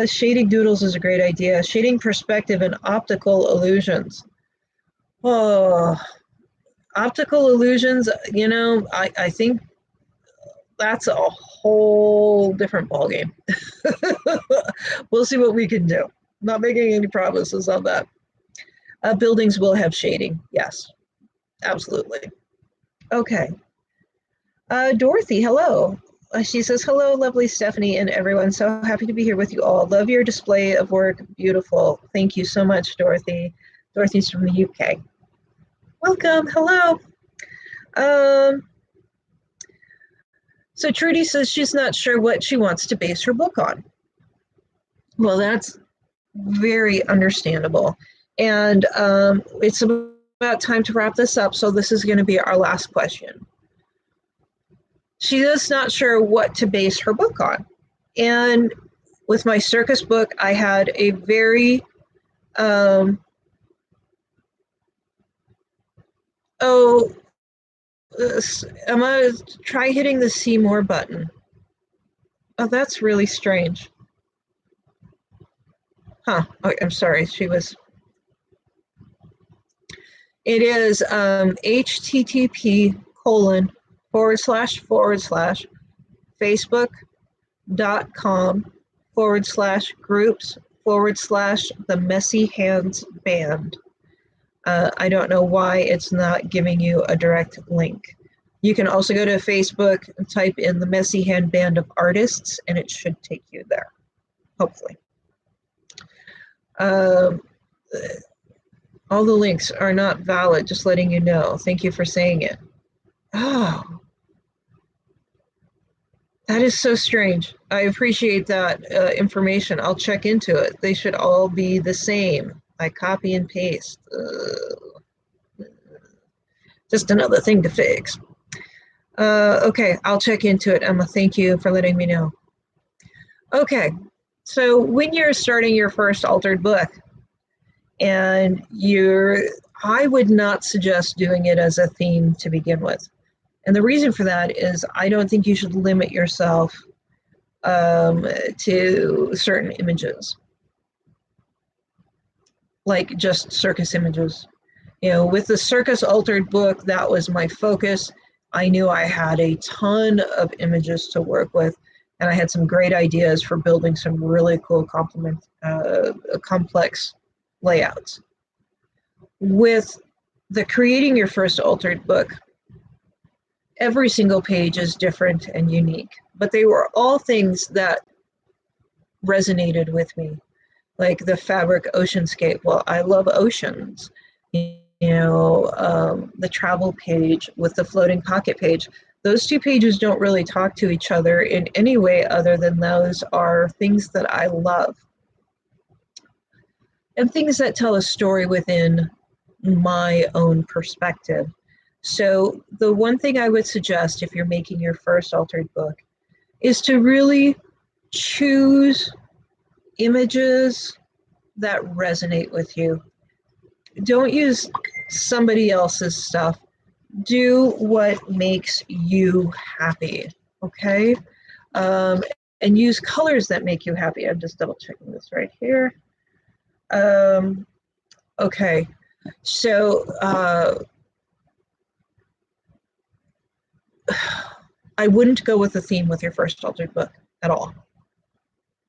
Shading doodles is a great idea. Shading perspective and optical illusions. Oh, optical illusions, I think that's a whole different ballgame. We'll see what we can do. Not making any promises on that. Buildings will have shading, yes, absolutely. Okay. Dorothy, hello. She says, hello, lovely Stephanie and everyone. So happy to be here with you all. Love your display of work. Beautiful. Thank you so much, Dorothy. Dorothy's from the UK. Welcome. Hello. So Trudy says she's not sure what she wants to base her book on. Well, that's very understandable. And it's about time to wrap this up. So this is going to be our last question. She is not sure what to base her book on. And with my circus book, I had a very, Emma, try hitting the see more button. Oh, that's really strange. Huh, oh, I'm sorry, it is http://facebook.com/groups/ the Messy Hands Band. I don't know why it's not giving you a direct link. You can also go to Facebook and type in the Messy Hand Band of Artists, and it should take you there, hopefully. All the links are not valid, just letting you know. Thank you for saying it. Oh, that is so strange. I appreciate that information. I'll check into it. They should all be the same. I copy and paste. Just another thing to fix. Okay, I'll check into it, Emma. Thank you for letting me know. Okay, so when you're starting your first altered book, and I would not suggest doing it as a theme to begin with. And the reason for that is I don't think you should limit yourself to certain images, like just circus images. You know, with the circus altered book, that was my focus. I knew I had a ton of images to work with, and I had some great ideas for building some really cool complex layouts. With the creating your first altered book, every single page is different and unique, but they were all things that resonated with me, like the fabric oceanscape. Well, I love oceans. The travel page with the floating pocket page. Those two pages don't really talk to each other in any way other than those are things that I love and things that tell a story within my own perspective. So the one thing I would suggest if you're making your first altered book is to really choose images that resonate with you. Don't use somebody else's stuff. Do what makes you happy, okay? And use colors that make you happy. I'm just double checking this right here. Okay, so I wouldn't go with a theme with your first altered book at all.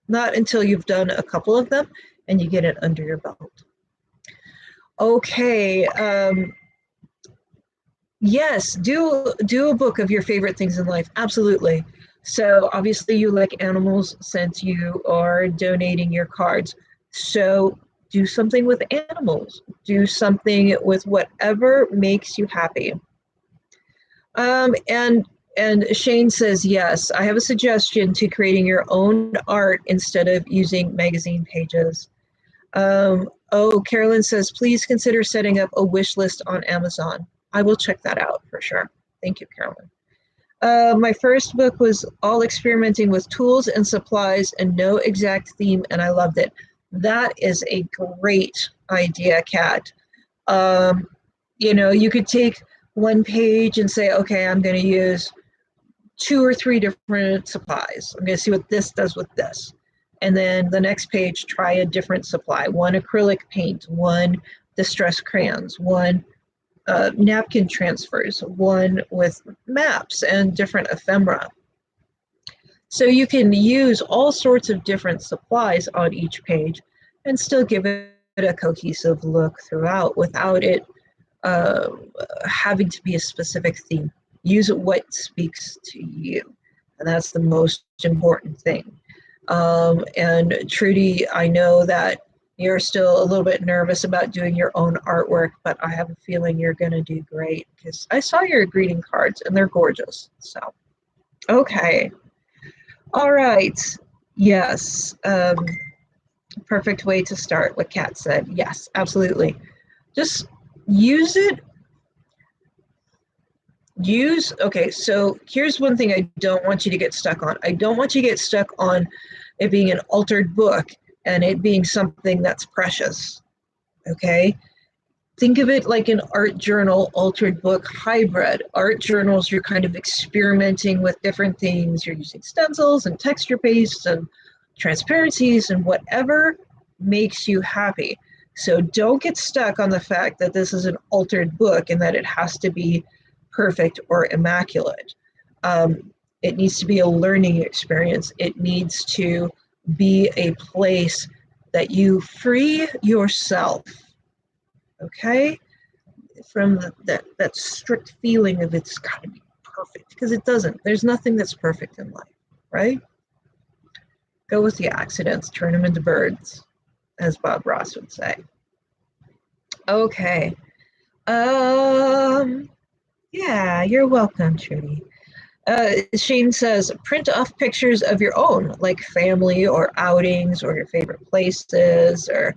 Not until you've done a couple of them and you get it under your belt. Okay, yes, do a book of your favorite things in life, absolutely. So obviously you like animals since you are donating your cards. So do something with animals. Do something with whatever makes you happy. And Shane says, yes, I have a suggestion to creating your own art instead of using magazine pages. Carolyn says, please consider setting up a wish list on Amazon. I will check that out for sure. Thank you, Carolyn. My first book was all experimenting with tools and supplies and no exact theme, and I loved it. That is a great idea, Kat. You could take one page and say, okay, I'm going to use 2 or 3 different supplies. I'm going to see what this does with this. And then the next page, try a different supply. One acrylic paint, one distress crayons, one napkin transfers, one with maps and different ephemera. So you can use all sorts of different supplies on each page and still give it a cohesive look throughout without it having to be a specific theme. Use what speaks to you, and that's the most important thing. And Trudy, I know that you're still a little bit nervous about doing your own artwork, but I have a feeling you're going to do great because I saw your greeting cards and they're gorgeous. So, okay. All right. Yes. Perfect way to start, what Kat said. Yes, absolutely. Just use it. Okay, so here's one thing I don't want you to get stuck on. I don't want you to get stuck on it being an altered book and it being something that's precious, okay? Think of it like an art journal, altered book hybrid. Art journals, you're kind of experimenting with different things. You're using stencils and texture pastes and transparencies and whatever makes you happy. So don't get stuck on the fact that this is an altered book and that it has to be perfect or immaculate. It needs to be a learning experience. It needs to be a place that you free yourself, okay, from that strict feeling of it's got to be perfect, because it doesn't. There's nothing that's perfect in life, right? Go with the accidents, turn them into birds, as Bob Ross would say. Okay. Yeah, you're welcome, Trudy. Shane says, print off pictures of your own, like family or outings or your favorite places, or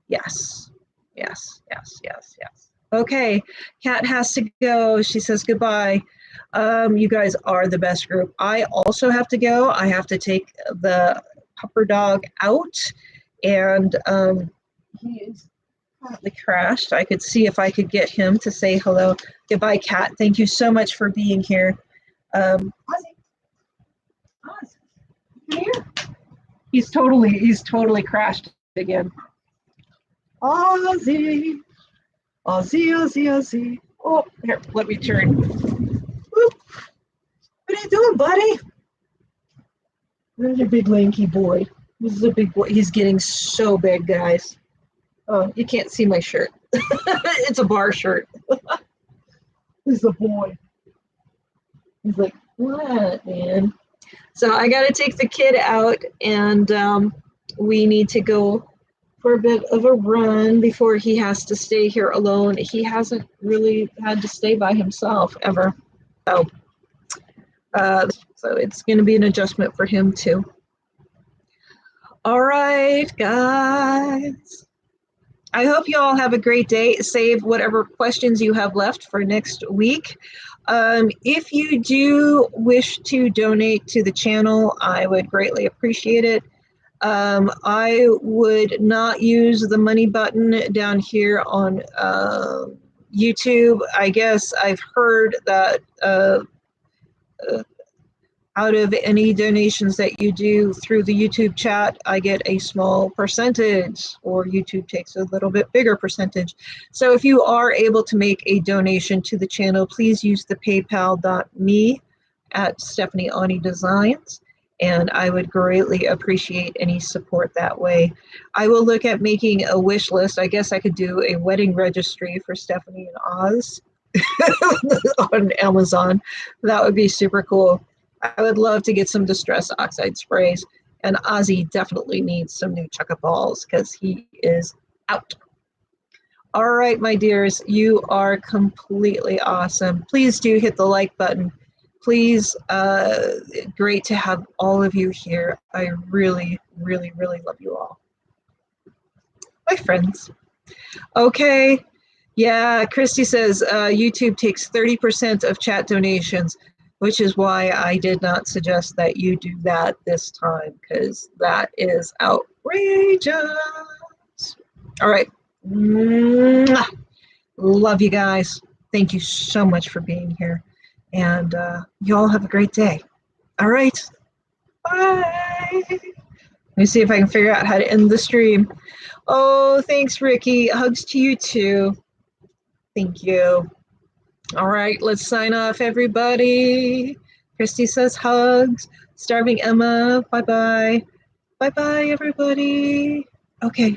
yes, yes, yes, yes, yes. Okay, Kat has to go. She says goodbye. You guys are the best group. I also have to go. I have to take the pupper dog out, and he is currently crashed. I could see if I could get him to say hello. Goodbye, Kat. Thank you so much for being here. Ozzy, Oz, here. He's totally crashed again. Ozzy, Ozzy, Ozzy, Ozzy. Oh, here, let me turn. Whoop. What are you doing, buddy? There's your big lanky boy. This is a big boy. He's getting so big, guys. Oh, you can't see my shirt. It's a bar shirt. He's a boy. He's like, what, man? So I got to take the kid out, and we need to go for a bit of a run before he has to stay here alone. He hasn't really had to stay by himself ever. So, so it's going to be an adjustment for him too. All right, guys. I hope you all have a great day. Save whatever questions you have left for next week. If you do wish to donate to the channel, I would greatly appreciate it. I would not use the money button down here on YouTube. I guess I've heard that out of any donations that you do through the YouTube chat, I get a small percentage, or YouTube takes a little bit bigger percentage. So if you are able to make a donation to the channel, please use the paypal.me at Stephanie Ani Designs, and I would greatly appreciate any support that way. I will look at making a wish list. I guess I could do a wedding registry for Stephanie and Oz on Amazon. That would be super cool. I would love to get some Distress Oxide sprays, and Ozzy definitely needs some new Chukka balls because he is out. All right, my dears, you are completely awesome. Please do hit the like button. Please, great to have all of you here. I really, really, really love you all. My friends. Okay. Yeah, Christy says YouTube takes 30% of chat donations, which is why I did not suggest that you do that this time, because that is outrageous. All right. Mwah. Love you guys. Thank you so much for being here. And you all have a great day. All right. Bye. Let me see if I can figure out how to end the stream. Oh, thanks, Ricky. Hugs to you too. Thank you. All right, let's sign off, everybody. Christy says hugs. Starving Emma, bye-bye. Bye-bye, everybody. Okay.